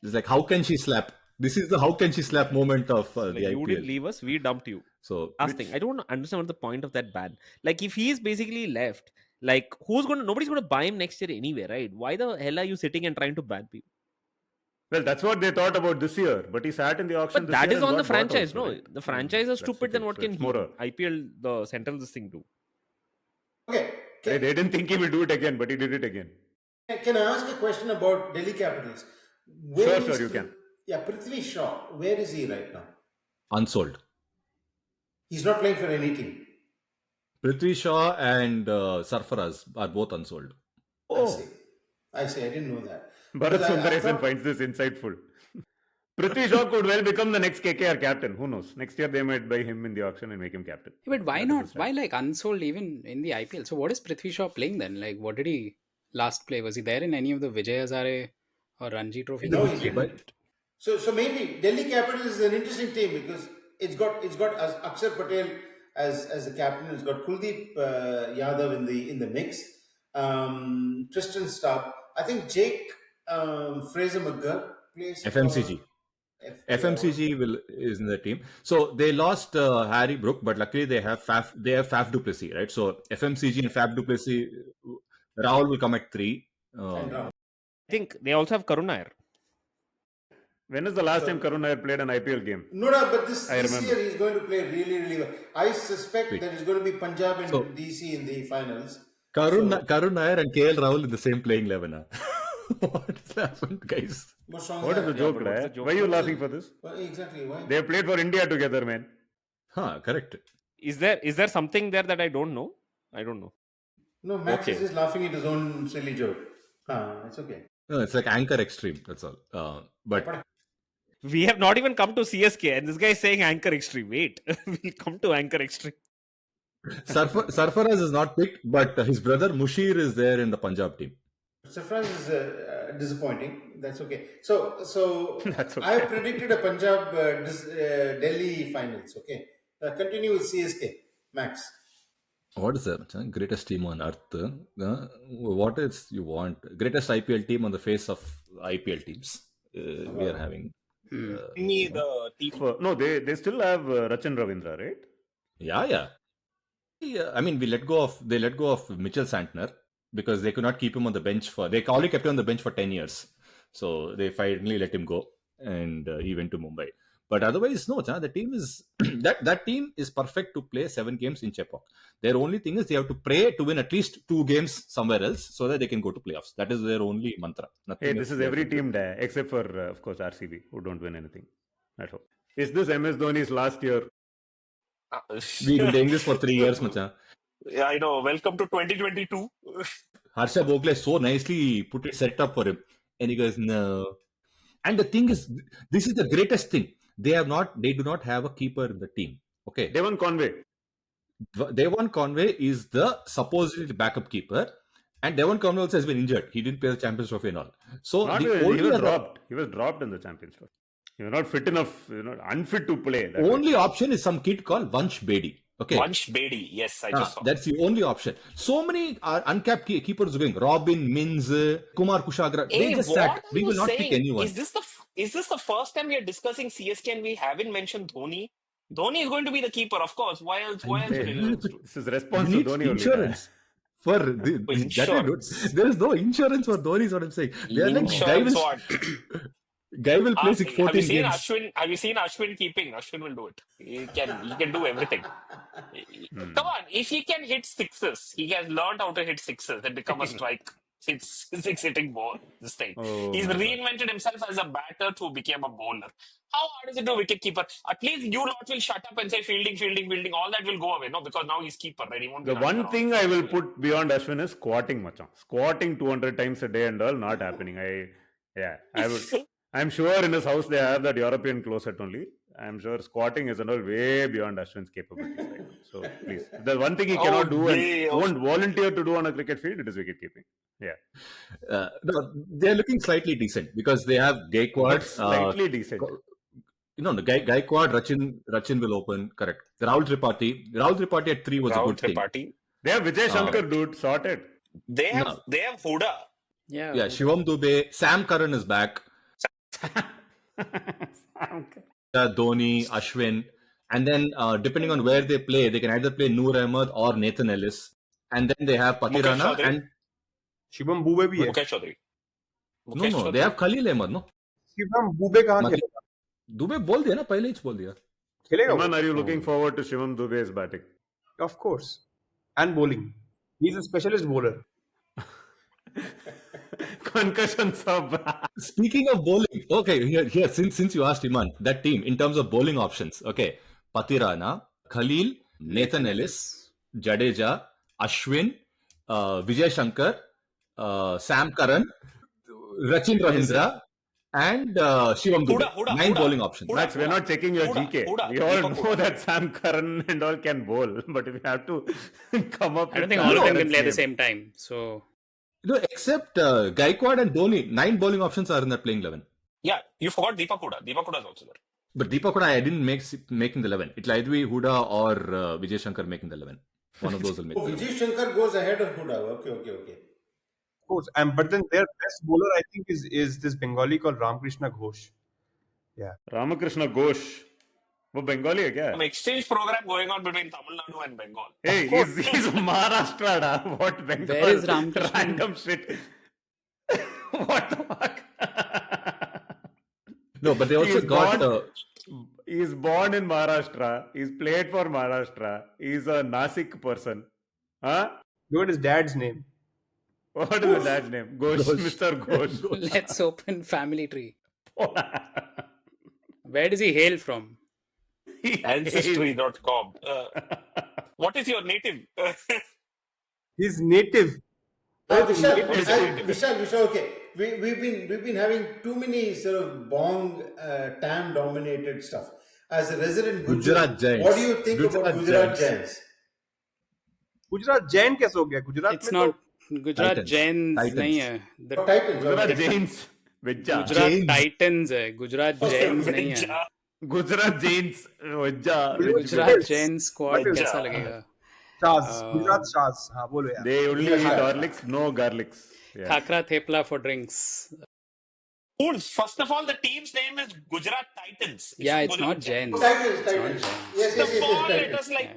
It's like, how can she slap? This is the how can she slap moment of Like, the you IPL. didn't leave us, we dumped you. So Last thing, I don't understand what the point of that ban. Like, if he's basically left, like, nobody's going to buy him next year anyway, right? Why the hell are you sitting and trying to ban people? Well, that's what they thought about this year, but he sat in the auction But this that year is and on the got bought franchise, also, no? right? The franchise is That's the stupid, then thing. what So can it's he? more IPL, the central this thing do? Okay. They didn't think he will do it again, but he did it again. Can I ask a question about Delhi Capitals? Sure, you can. Yeah, Prithvi Shaw, where is he right now? unsold. He's not playing for any team. Prithvi Shaw and Sarfaraz are both unsold. I see. I see. I didn't know that. Bharat Because I Sundaresan thought- finds this insightful. Prithvi Shaw could well become the next KKR captain. Who knows? Next year they might buy him in the auction and make him captain. But why That is not? the Why strat. like unsold even in the IPL? So what is Prithvi Shaw playing then? Like what did he last play? Was he there in any of the Vijay Hazare or Ranji Trophy? No, he games? didn't. But So maybe Delhi Capitals is an interesting team because it's got Akshar Patel as the captain. It's got Kuldeep Yadav in the mix. Tristan Staub. I think Jake Fraser McGurk plays for FMCG. FMCG is in the team. So they lost Harry Brook, but luckily they have Faf du Plessis, right? So FMCG and Faf du Plessis, Rahul will come at 3. And Rahul. I think they also have Karun Nair. When is the last time Karun Nair played an IPL game? No, but this remember. year he's going to play really, really well. I suspect Sweet. that it's going to be Punjab and So- DC in the finals. Karun Nair and KL Rahul in the same playing 11. What's happened, guys? What's wrong What with is the that? joke, but what's the right? joke? Why are you laughing for this? Well, exactly. Why? They have played for India together, man. Correct. Is there something there that I don't know? I don't know. No, Max Okay. is just laughing at his own silly joke. It's okay. No, it's like Anchor Extreme, that's all. But We have not even come to CSK, and this guy is saying Anchor Extreme. Wait, we'll come to Anchor Extreme. Sarfaraz is not picked, but his brother Mushir is there in the Punjab team. Surprise is disappointing. That's okay. So That's okay. I have predicted a Punjab Delhi finals. Okay, continue with CSK. Max. What is that? Greatest team on earth. What is you want? Greatest IPL team on the face of IPL teams. We are having. me the team. No, they still have Rachan Ravindra, right? Yeah. I mean, they let go of Mitchell Santner because they could not keep him on the bench they only kept him on the bench for 10 years. So they finally let him go and he went to Mumbai. But otherwise, no, the team is that team is perfect to play 7 games in Chepauk. Their only thing is they have to pray to win at least 2 games somewhere else so that they can go to playoffs. That is their only mantra. Nothing Hey, this else is they have every to do. team there, except for, of course, RCB, who don't win anything at home. Is this MS Dhoni's last year? We've been doing this for 3 years, macha. Yeah, I know. Welcome to 2022. Harsha Bhogle so nicely set up for him. And he goes, no. And the thing is, this is the greatest thing. They do not have a keeper in the team. Okay. Devon Conway. Devon Conway is the supposedly backup keeper. And Devon Conway also has been injured. He didn't play the Champions Trophy and all. So Not the even, he only was other, dropped. He was dropped in the Champions Trophy. He was not fit enough, unfit to play. That way. only option is some kid called Vansh Bedi. Okay. Vansh Bedi. Yes, I just saw. That's the only option. So many uncapped keepers are going. Robin, Mins, Kumar Kushagra. Hey, They just what said, are we you will not saying? pick anyone. Is this the first time we are discussing CSK and we haven't mentioned Dhoni? Dhoni is going to be the keeper, of course. Why else would anyone else do it? This is response You to need Dhoni insurance. For Insurance. there is no insurance for Dhoni, is what I'm saying. They are like, Insurance what? guy will play Ask me. Have 14 you seen games. Ashwin? Have you seen Ashwin keeping? Ashwin will do it. He can do everything. Come on, if he can hit sixes, he has learned how to hit sixes and become a six hitting ball. This thing. Oh He's my God. reinvented himself as a batter who became a bowler. How hard is it to wicket keeper? At least you lot will shut up and say fielding. All that will go away, no? Because now he's keeper, right? He won't be The running one around. thing I will put beyond Ashwin is squatting, machan. Squatting 200 times a day and all, not happening. I'm sure in his house they have that European closet only. I'm sure squatting is and all way beyond Ashwin's capabilities right now. So please, the one thing he cannot do and won't volunteer to do on a cricket field, it is wicket keeping. Yeah, No, they're looking slightly decent because they have Gaikwad. but slightly decent. The Gaikwad, Rachin will open. Correct. Rahul Tripathi at 3 was a Rahul good thing. Tripathi. They have Vijay Shankar, dude, sorted. They have No. Huda. Yeah. Yeah, Shivam Dubey, Sam Curran is back. Dhoni, Ashwin, and then depending on where they play, they can either play Noor Ahmed or Nathan Ellis, and then they have Mukesh Patirana Chaudhary. and Shivam बुबे भी है Mukesh Chaudhary. no, they have Khalil Ahmed. No, Shivam बुबे कहाँ Mati- खेलेगा Dubey बोल दिया ना पहले ही बोल दिया. खेलेगा वो? Iman, are you looking forward to Shivam Dubey's batting? Of course. And bowling. He's a specialist bowler. Concussion sub. Speaking of bowling, okay, here since you asked Iman, that team in terms of bowling options, okay, Patirana, Khalil, Nathan Ellis, Jadeja, Ashwin, Vijay Shankar, Sam Curran, Rachin Ravindra, and Shivam Dubey. Nine bowling options. Max, we're not checking your GK. We all know that Sam Curran and all can bowl, but if you have to come up I don't with think Sam all of them can Curran's play at the name. same time. So Except Gaikwad and Dhoni, 9 bowling options are in that playing 11. Yeah, you forgot Deepak Huda. Deepak Huda is also there. But Deepak Huda, I didn't making the 11. It'll either be Huda or Vijay Shankar making the 11. One of those will make Oh, the 11. Vijay Shankar goes ahead of Huda. Okay. Of course. But then their best bowler, I think, is this Bengali called Ramakrishna Ghosh. Yeah. Ramakrishna Ghosh. वो बंगाली है क्या? Some exchange program going on between Tamil Nadu and Bengal. Hey, he's Maharashtra, da. What Bengal? Where is Ramakrishna? Random shit. What the fuck? No, but they also got... He's born in Maharashtra. He's played for Maharashtra. He's a Nasik person. Huh? Look at his dad's name. What is the dad's name? Ghosh, Mr. Ghosh. let's open family tree. Where does he hail from? Ancestry.com. What is your native? His native. Vishal, okay. We've been having too many sort of bong tan dominated stuff. As a resident Gujarat Giants. what do you think about Gujarat Giants? Gujarat Jain कैसे हो गया? Gujarat It's में not तो Gujarat Giants नहीं है. The Titans. Gujarat Jains. Vijja. Gujarat Titans है. Gujarat Giants नहीं है. Gujarat Jains. Vijja. Gujarat Giants squad कैसा लगेगा? Shahs. Gujarat Shahs. हाँ बोलो यार. They only eat garlics, no garlics. Yeah. Khakra thepla for drinks. Fools. First of all, the team's name is Gujarat Titans. Yeah, it's Gujarat not Giants. Titans. Yes, The font, it Titans. was like,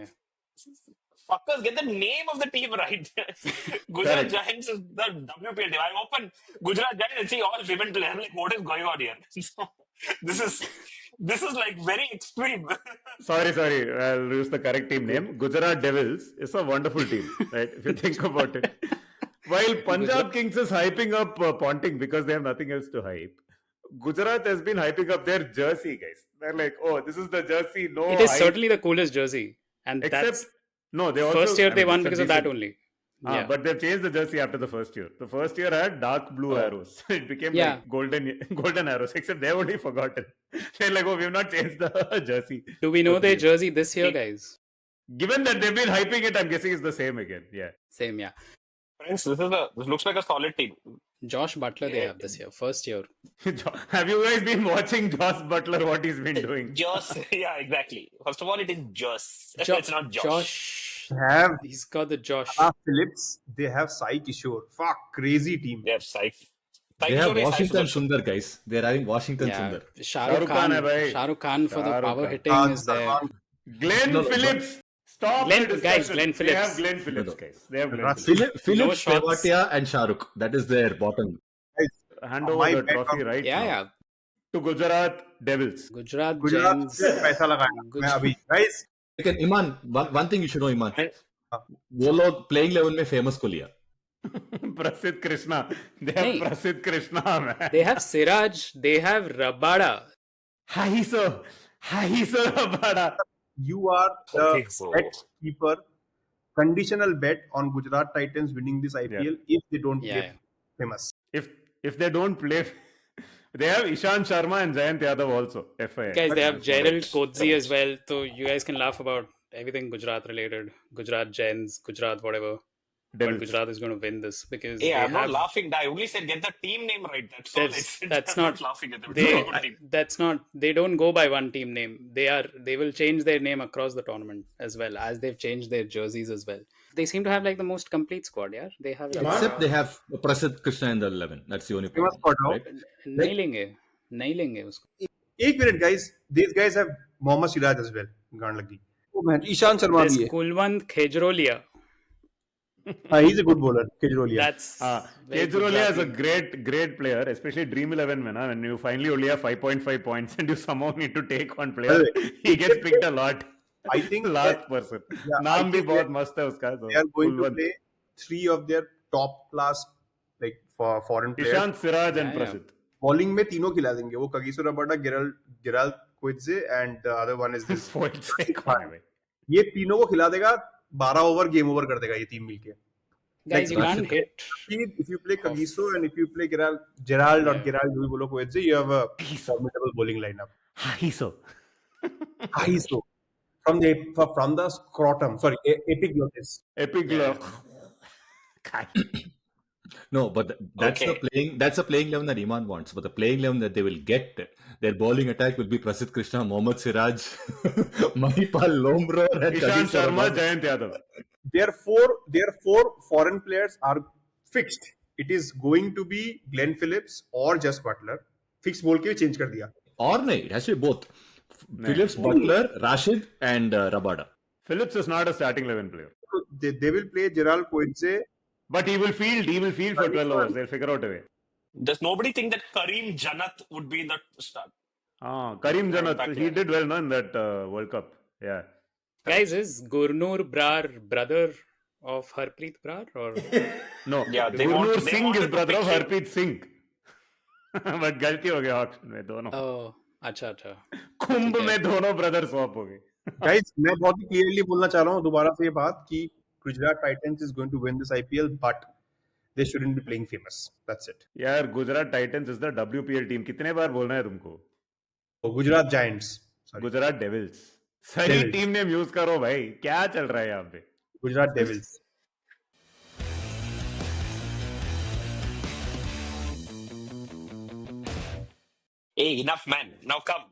fuckers, get the name of the team right. Gujarat Giants is the WPL team. I open Gujarat Giants and see all women players. I'm like, what is going on here? So, this is like very extreme. Sorry. I'll use the correct team name. Gujarat Devils is a wonderful team, right? If you think about it. While Punjab Kings is hyping up Ponting because they have nothing else to hype, Gujarat has been hyping up their jersey, guys. They're like, oh, this is the jersey. No, It is certainly the coolest jersey. And Except, no, they also... first year they won it's a because of that decent- only. Ah, but they've changed the jersey after the first year. The first year had dark blue arrows. It became like golden arrows, except they've only forgotten. They're like, oh, we've not changed the jersey. Do we know their jersey this year, guys? Given that they've been hyping it, I'm guessing it's the same again. Yeah. Same, yeah. Friends, this looks like a solid team. Josh Butler they have this year, first year. Have you guys been watching Josh Butler, what he's been doing? Josh, yeah, exactly. First of all, it is Josh. It's not Josh. He's got the Josh. Phillips. They have Sai Kishore. Fuck, crazy team. They have Sai. They have Washington Sundar, guys. They're having Washington Sundar. Shah Rukh Khan for the power hitting is there. Glenn Phillips. Stop Glenn the discussion. Phillips. They have Glenn Phillips, guys. They have Glenn Phillips. Phillips, Tewatia, and Shah Rukh. That is their bottom. Hand over the trophy right now to Gujarat Devils. Gujarat Giants. पैसा लगाया मैं अभी. Guys. Lekin Iman, one thing you should know, Iman. वो लोग playing level में famous को लिया. Prasidh Krishna. They have Prasidh Krishna, man. They have Siraj. They have Rabada. Hi, sir, Rabada. You are the bet keeper. Conditional bet on Gujarat Titans winning this IPL if they don't play famous. If they don't play, they have Ishan Sharma and Jayant Yadav also. FIA. Guys, they have Gerald Kodzi as well. So you guys can laugh about everything Gujarat related. Gujarat Giants, Gujarat whatever. But Gujarat is going to win this because I'm not laughing. I only said get the team name right. That's not laughing at them. That's not. They don't go by one team name. They will change their name across the tournament as well as they've changed their jerseys as well. They seem to have like the most complete squad. Yeah, they have. Except they have Prasidh Krishna in the 11. That's the only problem. Right? Nailing it. Usko. 1 minute, guys. These guys have Mohammad Siraj as well. Gaan lagi. Oh man, Ishan Sharma bhi hai. Kulwant Khejrolia. He's a good bowler, Kejrolia. That's Kejrolia is a great player, especially Dream 11 when you finally only have 5.5 points and you somehow need to take one player. He gets picked a lot. I think last person. Naam bhi bahut mast hai uska. They are going to play 3 of their top class like for foreign players. Ishant, Siraj and Prasidh. Bowling में तीनों खिला देंगे. वो Kagiso Rabada, Gerald Coetzee and the other one is this. ये तीनों को खिला देगा. 12 ओवर गेम ओवर कर देगा ये टीम मिलके. Guys, you can't hit. If you play off. Kagiso and if you play Gerald or Yeah. Gerald Louis Koetze, you have a formidable bowling lineup. Hiso. Kagiso from the scrotum, sorry, epiglottis. Epic. No, but that's Okay. the playing 11 that Iman wants. But the playing 11 that they will get, their bowling attack will be Prasidh Krishna, Mohammad Siraj, Manipal Lomro, and Ishant Kagiso Sharma, Rabada. Jayant Yadav. Their four foreign players are fixed. It is going to be Glenn Phillips or Just Butler. Fixed बोल के भी change कर दिया. Or no, it has to be both. Phillips, Butler, Rashid, and Rabada. Phillips is not a starting 11 player. So they will play Gerald Koetze. But he will field for 12 overs. They'll figure out a way. Does nobody think that Kareem Janat would be in the start? Kareem Janat, he did well in that World Cup. Yeah. Guys, is Gurnur Brar brother of Harpreet Brar or No. Yeah, they Gurnur Singh wanted is to brother of pick him. Harpreet Singh. But गलती हो गया auction में दोनों. oh, अच्छा अच्छा. कुंभ में दोनों brother swap हो गए. Guys, मैं बहुत ही clearly बोलना चाह रहा हूँ दोबारा से ये बात कि Gujarat Titans is going to win this IPL, but they shouldn't be playing famous. That's it. यार Gujarat Titans is the WPL team. कितने बार बोलना है तुमको? Gujarat Giants. Sorry. Gujarat Devils. सही Devils. टीम नेम यूज करो भाई. क्या चल रहा है यहाँ पे? Gujarat Devils. Hey, enough, man. Now come.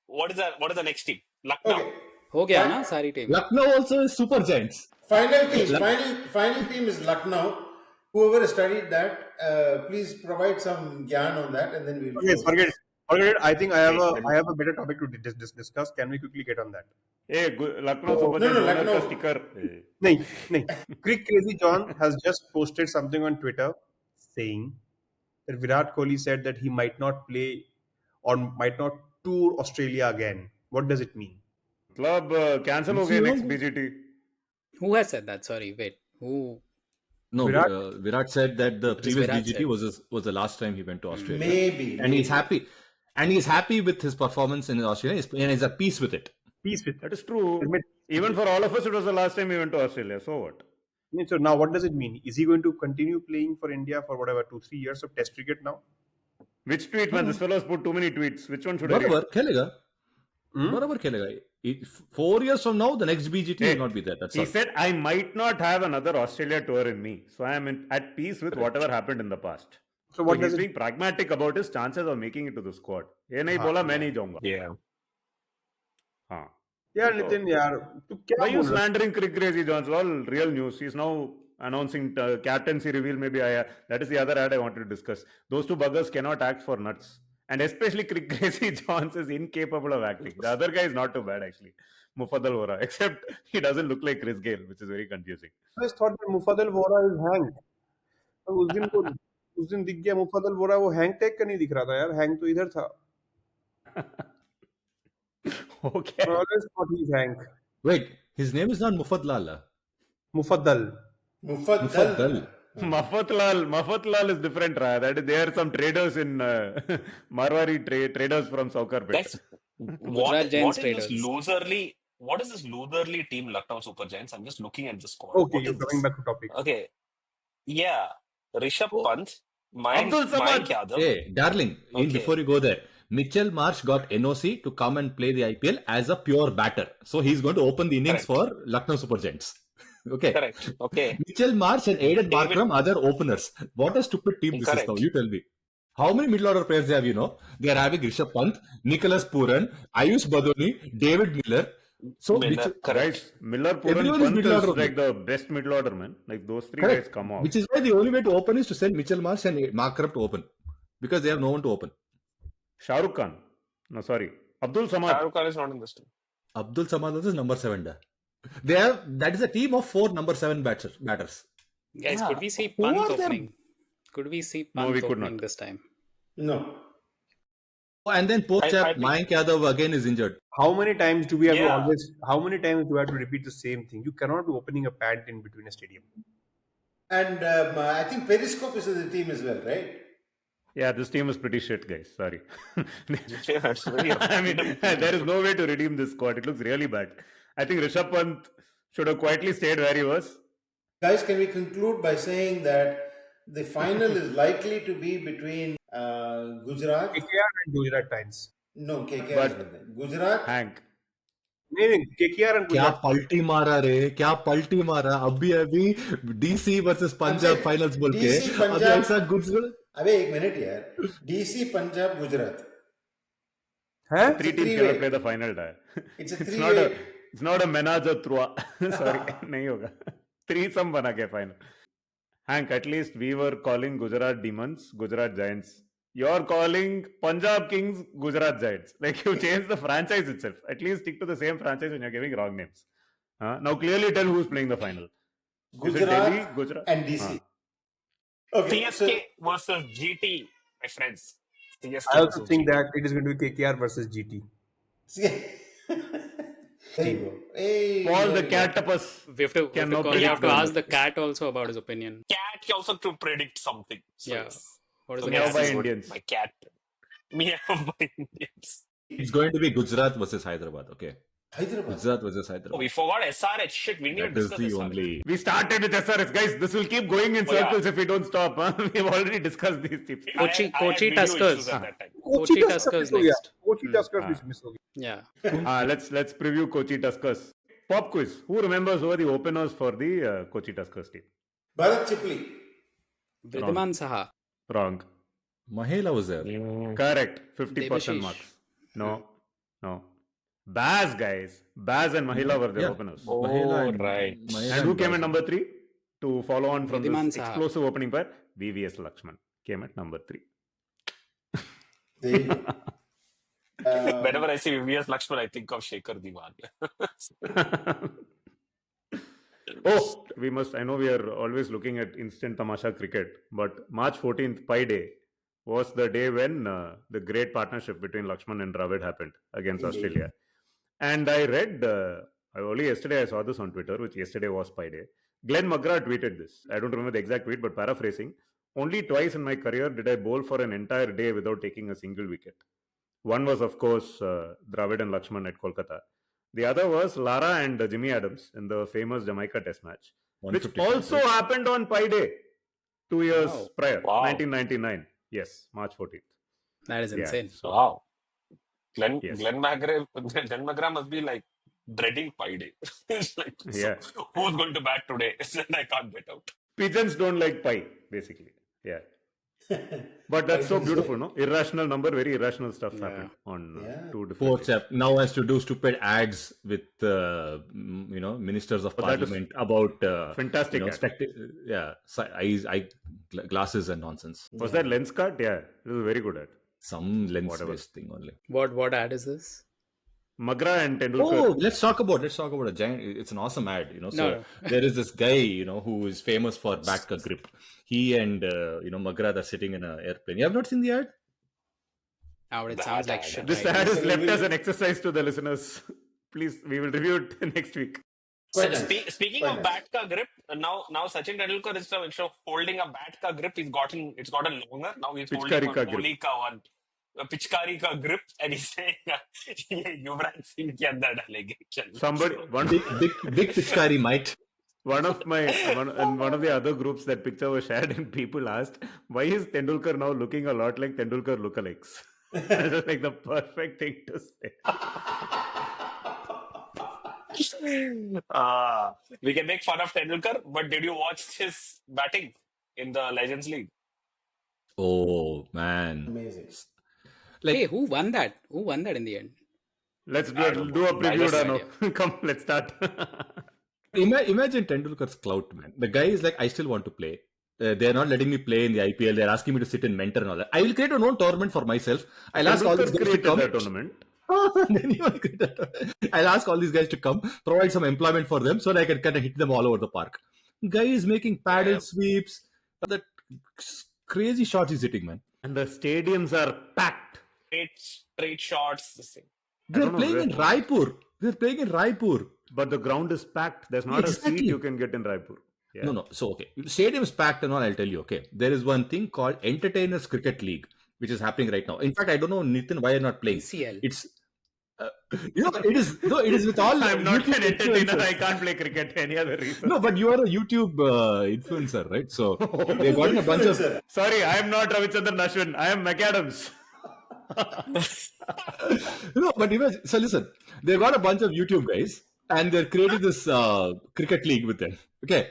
What is the next team? Lucknow. Okay. हो गया ना सारी team. Lucknow also is Super Giants. Final team is Lucknow. Whoever studied that, please provide some gyan on that, and then we'll. Okay, forget it. I think I have a better topic to discuss. Can we quickly get on that? A Lucknow super No, giants Lucknow. का sticker. नहीं. Crick Crazy John has just posted something on Twitter saying that Virat Kohli said that he might not play or might not tour Australia again. What does it mean? मतलब cancel हो गए next BGT. Who has said that? Sorry, wait. Who? No, Virat? Virat said that the previous Virat BGT was the last time he went to Australia. Maybe. And he's happy. And he's happy with his performance in Australia and he's at peace with it. Peace with That is true. Admit- Even for all of us, it was the last time we went to Australia. So what? So now what does it mean? Is he going to continue playing for India for whatever 2-3 years of Test cricket now? Which tweet, man? This fellow's put too many tweets. Which one should I Barabar, read? खेलेगा. Hmm? Barabar खेलेगा. 4 years from now, the next BGT will not be there. That's He all. said, I might not have another Australia tour in me. So I am at peace with whatever happened in the past. So what he's does it being pragmatic about his chances of making it to the squad. ये नहीं बोला मैं नहीं जाऊंगा. Yeah. हाँ. यार नितिन यार तू क्या Why you बोल रहा है? slandering Crick Crazy Johns? All real news. He's now announcing captaincy reveal maybe. That is the other ad I wanted to discuss. Those two buggers cannot act for nuts. And especially Crick Crazy Johns is incapable of acting. The other guy is not too bad actually. Mufaddal Vora. Except he doesn't look like Chris Gale, which is very confusing. I just thought that Mufaddal Vora is hanged. तो उस दिन दिख गया मुफद्दल वोरा वो hang tag का नहीं दिख रहा था यार हैंग तो इधर था. Okay. I always thought he's hang. Wait, his name is not Mufaddal. Mufaddal. Mufaddal. Mafatlal is different. That is, there are some traders in Marwari traders from Saukarpet. That's Gujarat Giants traders. What is this loserly team Lucknow Super Giants? I'm just looking at the squad. Okay, What you're is coming this? back to topic. Okay. Yeah. Rishabh Pant, Abdul Samad. Mayank Yadav. Hey, darling, Okay. before you go there, Mitchell Marsh got NOC to come and play the IPL as a pure batter. So he's going to open the innings Correct. for Lucknow Super Giants. Okay. Correct. Okay. Mitchell Marsh and Aiden David- Markram are their openers. What a stupid team this is Correct. now. You tell me. How many middle order players they have, you know? They are having Rishabh Pant, Nicholas Puran, Ayush Badoni, David Miller. So, Miller, correct. Guys, Miller Puran Everyone is Pant middle is order. like the best middle order man. Like those three correct. guys come off. Which is why the only way to open is to send Mitchell Marsh and Markram to open. Because they have no one to open. Shah Rukh Khan. No, sorry. Abdul Samad. Shahrukh Khan is not in this team. Abdul Samad is number 7. They have that is a team of 4 number 7 batters. Guys, Yeah. could we see Who Pant are them? opening? Could we see No, Pant we could opening not. this time? No. And then post I chap think- Mayank Yadav again is injured. How many times do we have to Yeah. always? How many times do we have to repeat the same thing? You cannot be opening a pant in between a stadium. And I think Periscope is in the team as well, right? Yeah, this team is pretty shit, guys. Sorry. Yeah, it's very I mean, there is no way to redeem this squad. It looks really bad. I think Rishabh Pant should have quietly stayed where he was. Guys, can we conclude by saying that the final is likely to be between Gujarat? KKR and Gujarat Titans. No, KKR But is with them. Gujarat Hank, नहीं KKR and क्या Gujarat. पलटी मारा रे, क्या पलटी मारा. अभी अभी DC versus Punjab saying finals बोल के DC अभी पंजाब. ऐसा गुजरात. अबे एक मिनट यार. DC Punjab Gujarat. Huh? It's a three teams three-way. cannot play the final. It's a It's three-way. not a menage a trois. Sorry, नहीं होगा. Threesome बना के final. Hank, at least we were calling Gujarat Demons, Gujarat Giants. You're calling Punjab Kings, Gujarat Giants. Like you changed the franchise itself. At least stick to the same franchise when you're giving wrong names. Now clearly tell who's playing the final. Is it Delhi, Gujarat Gujarat? and DC. Okay, CSK so versus GT, my friends. CSK I also versus think GT. that it is going to be KKR versus GT. there you go. Hey, Paul the there you go. catopus. We have to, Can no we have predict to the ask winner. the cat also about his opinion. Cat also to predict something. So Yeah. yes. What is So the cat cat's Mumbai is what Indians. my cat. Mumbai Indians. It's going to be Gujarat versus Hyderabad. Okay, Hyderabad. Gujarat versus Oh, Hyderabad. we forgot SRH. Shit, we need to That is discuss the SRH. only. We started with SRS, guys. This will keep going in Oh, yeah. circles if we don't stop. Huh? We've already discussed these tips. Kochi I had Kochi video Tuskers. issues at that time. Kochi Tuskers next. Kochi Tuskers Ah. is miss ho gaya. Yeah. Let's preview Kochi Tuskers. Pop quiz. Who remembers who are the openers for the Kochi Tuskers team? Bharat Chipli. Vidhiman Saha. Wrong. Mahela was there. Correct. 50% Devashish. marks. No. Baz, guys. Baz and Mahila were the Yeah. openers. Oh, Mahela and, right. Mahela And who came Baz. at number 3? To follow on from Vidhiman this Saha. explosive opening pair, VVS Lakshman came at number 3. There you go. Whenever I see VS Lakshman, I think of Shekhar Diwan. Oh, I know we are always looking at instant tamasha cricket, but March 14th, Pi Day, was the day when the great partnership between Lakshman and Dravid happened against Indeed. Australia. And I read, only yesterday I saw this on Twitter, which yesterday was Pi Day. Glenn McGrath tweeted this. I don't remember the exact tweet, but paraphrasing. Only twice in my career did I bowl for an entire day without taking a single wicket. One was, of course, Dravid and Lakshman at Kolkata. The other was Lara and Jimmy Adams in the famous Jamaica Test match, which 155, also right? happened on Pi Day 2 years Wow. prior, Wow. 1999. Yes, March 14th. That is Yeah, insane. so- Wow. Glenn Yes. McGrath must be like dreading Pi Day. It's like, Yeah. so who's going to bat today? I can't get out. Pigeons don't like pie, basically. Yeah. But that's so Pigeons beautiful, no? Irrational number, very irrational stuff Yeah. happened on Yeah. 2 different Poor days. chap now has to do stupid ads with ministers of But that is parliament about fantastic ad. glasses and nonsense. Was that lens cut? Yeah, it was a very good ad. Some lens Whatever. based thing only. What ad is this? Magra and Tendulkar. Oh, let's talk about a giant. It's an awesome ad, So No. there is this guy, who is famous for bat ka grip. He and Magrad are sitting in an airplane. You have not seen the ad? Oh, it That sounds like ad. shit. This right? ad is So we left will- as an exercise to the listeners. Please, we will review it next week. So Quite nice. speaking Quite of nice. bat ka grip, now Sachin Tendulkar is instead of holding a bat ka grip, it's gotten longer. Now he's Pichkari holding ka a grip. goalie ka one. A Pichkari ka grip, and he's saying, "ये युवराज सिंह के अंदर डालेंगे." चल. Somebody, Big pitchkari might. one of the other groups, that picture was shared and people asked, why is Tendulkar now looking a lot like Tendulkar lookalikes? That's like the perfect thing to say. We can make fun of Tendulkar, but did you watch his batting in the Legends League? Oh man. Amazing. Hey, who won that? Who won that in the end? Let's I don't do a know. I preview, just Dano. idea. Come, let's start. Imagine Tendulkar's clout, man. The guy is like, I still want to play. They're not letting me play in the IPL. They're asking me to sit in mentor and all that. I will create a own tournament for myself. I'll ask all these Tendulkar guys to created come. that tournament. Then you want to create that tournament. I'll ask all these guys to come, provide some employment for them so that I can kind of hit them all over the park. Guy is making paddle sweeps. That crazy shots he's hitting, man. And the stadiums are packed. Straight shots. This thing. They're don't know playing where- in Raipur. They're playing in Raipur. But the ground is packed. There's not a Exactly. seat you can get in Raipur. Yeah. No. So, okay. Stadium is packed and all, I'll tell you, okay. There is one thing called Entertainers Cricket League, which is happening right now. In fact, I don't know, Nitin, why you're not playing. ECL. It's It is with all. I'm not YouTube an entertainer. influencers. I can't play cricket. Any other reason? No, but you are a YouTube influencer, right? So they've gotten a bunch of. Influencer. Sorry, I am not Ravichandran Ashwin. I am McAdams. No, but so listen, they've got a bunch of YouTube guys, and they're creating this cricket league with them. Okay,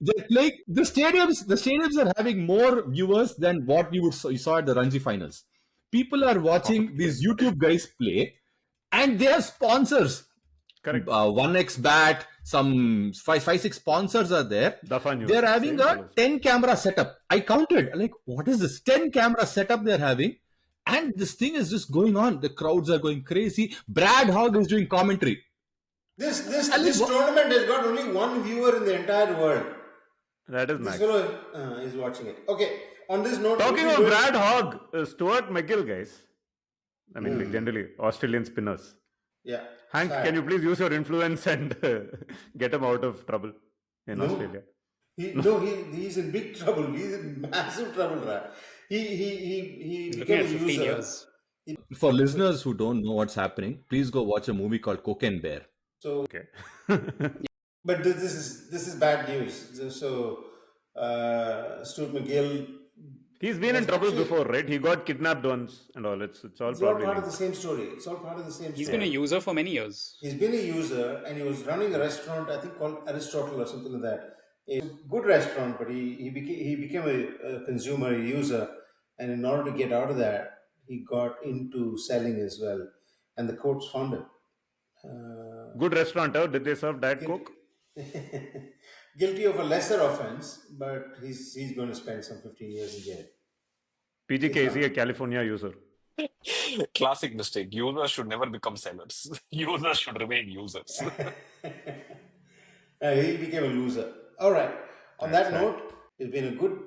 they're playing the stadiums. The stadiums are having more viewers than what you saw at the Ranji finals. People are watching these YouTube guys play, and they have sponsors. Correct. 1x bat, some 5-6 sponsors are there. Dafa News. They're having Same a fellows. 10 camera setup. I counted, like, what is this 10 camera setup they're having? And this thing is just going on. The crowds are going crazy. Brad Hogg is doing commentary. This tournament has got only one viewer in the entire world. That is This nice. fellow is watching it. Okay, on this note... Talking we of will- Brad Hogg, Stuart McGill, guys. I mean, like, generally, Australian spinners. Yeah. Hank, sad. can you please use your influence and get him out of trouble in Australia? He's in big trouble. He's in massive trouble, right? He Looking became at a 15 user. years. For listeners who don't know what's happening, please go watch a movie called Cocaine Bear. So, Okay. but this is bad news. So, Stuart McGill. He's been in trouble before, right? He got kidnapped once and all. It's all It's all probably part of linked. the same story. It's all part of the same He's story. been a user for many years. He's been a user and he was running a restaurant, I think called Aristotle or something like that. A good restaurant, but he became a consumer, a user, and in order to get out of that, he got into selling as well, and the courts found him. Good restaurant, huh? Did they serve Diet Coke? Guilty of a lesser offense, but he's going to spend some 15 years in jail. PGK, is he a California user? Classic mistake. Users should never become sellers. Users should remain users. He became a loser. All right. On that That's note, it's been a good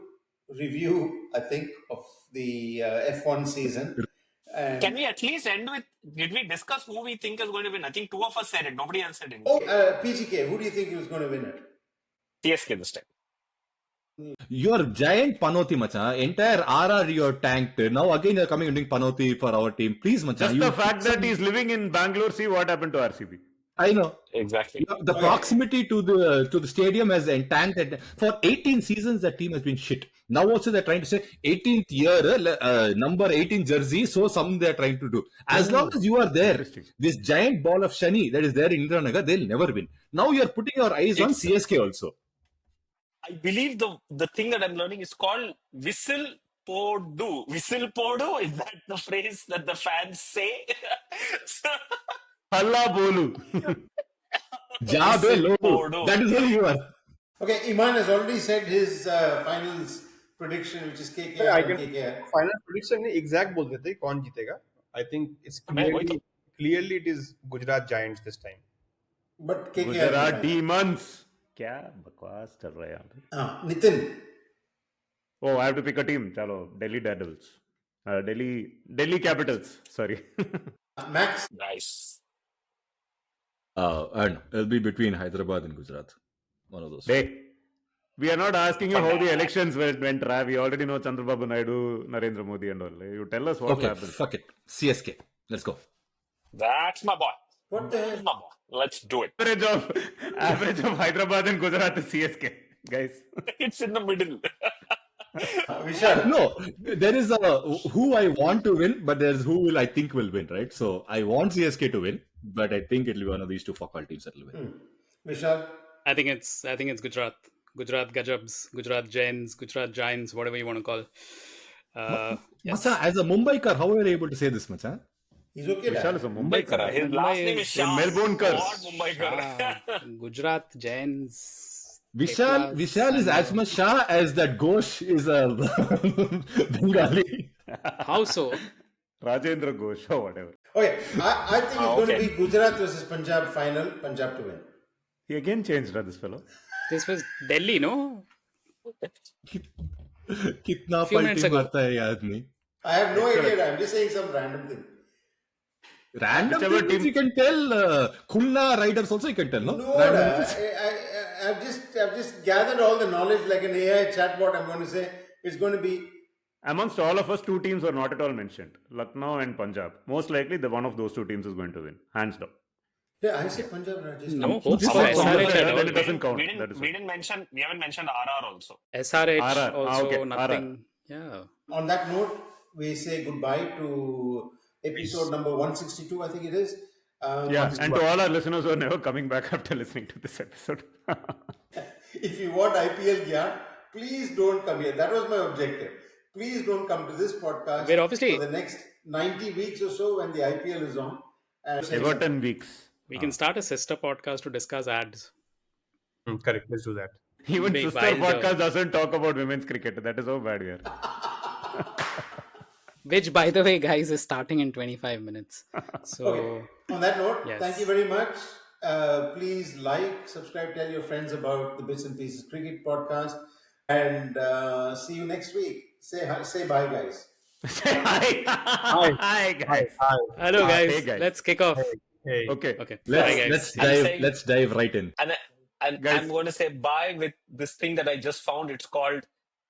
review, I think, of the F1 season. And Can we at least end with, did we discuss who we think is going to win? I think two of us said it. Nobody else said anything. PGK, who do you think is going to win it? CSK this time. You're giant Panoti, macha. Entire RR you're tanked. Now again you're coming and doing Panoti for our team. Please, macha. Just the fact that he's living in Bangalore, see what happened to RCB. I know. Exactly. The proximity to the stadium has tanked it. For 18 seasons, that team has been shit. Now also they're trying to say 18th year, number 18 jersey, so some they're trying to do. As long as you are there, Interesting. this giant ball of Shani that is there in Indranagar, they'll never win. Now you're putting your eyes on It's- CSK also. I believe the thing that I'm learning is called whistle podu. Whistle podu? Is that the phrase that the fans say? Halla Bolu. Jabe Whistle Lodu. podu. That is where you are. Okay, Iman has already said his finals prediction, which is KKR I and can KKR. Final prediction में exact बोल देते हैं कौन जीतेगा. I think it's मैं वही तो- clearly it is Gujarat Giants this time. But KKR. Gujarat Demons. क्या बकवास चल रहा है यहाँ पे? Nitin. Oh, I have to pick a team. Chalo, Delhi Devils. Delhi Capitals. Sorry. Max. Nice. I don't know. It'll be between Hyderabad and Gujarat. One of those. Hey, we are not asking you how the elections went. We already know Chandrababu Naidu, Narendra Modi and all. You tell us what Okay, happened. fuck it. CSK. Let's go. That's my boy. What the That's hell? my boy. Let's do it. Average of Hyderabad and Gujarat is CSK, guys. It's in the middle. Vishal. No, there is a who I want to win, but there's who will I think will win, right? So I want CSK to win, but I think it'll be one of these two fuck-all teams that will win. Vishal. I think it's Gujarat. Gujarat Gajabs, Gujarat Jains, Gujarat Giants, whatever you want to call. Yes. Macha, as a Mumbaikar, how are you able to say this, Macha? He's okay. Vishal Lad. is a Mumbai Kara. His last name is Shah. Melbourne Kars. Not Mumbai Kara. Gujarat Jains. Vishal is as much Shah as that Ghosh is a Bengali. How so? Rajendra Ghosh or whatever. Okay, I think it's going to Okay. be Gujarat versus Punjab final. Punjab to win. He again changed, this fellow. This was Delhi, no? कितना Few minutes पलटी ago. मारता है ये आदमी. I have no idea. I'm just saying some random thing. Random Whichever things team- you can tell. Khulna riders also you can tell, no? No, Random- I've just gathered all the knowledge like an AI chatbot. I'm going to say it's going to be Amongst all of us, two teams were not at all mentioned: Lucknow and Punjab. Most likely, the one of those two teams is going to win, hands down. Yeah, I said Punjab Rajesh. No No, hopes this for is SRH Punjab. at Then all. it doesn't count. We That is didn't mention. We haven't mentioned RR also. SRH RR. also Okay, nothing. Yeah. On that note, we say goodbye to episode number 162, I think it is. Yeah, and to all our listeners who are never coming back after listening to this episode. If you want IPL gear, please don't come here. That was my objective. Please don't come to this podcast We're obviously- for the next 90 weeks or so when the IPL is on. And Everton weeks. We can start a sister podcast to discuss ads. Correct. Let's do that. Even Big Sister Wilder. Podcast doesn't talk about women's cricket. That is how bad we are. Which, by the way, guys, is starting in 25 minutes. So, Okay. On that note, Yes. thank you very much. Please like, subscribe, tell your friends about the Bits and Pieces Cricket Podcast, and see you next week. Say hi, say bye, guys. Say hi. Hi, guys. hello, guys. Hey, guys. Let's kick off. Hey. Okay. Bye, Let's, guys. let's dive right in. And Guys. I'm going to say bye with this thing that I just found. It's called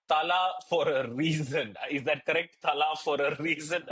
Tala for a reason. Is that correct? Tala for a reason.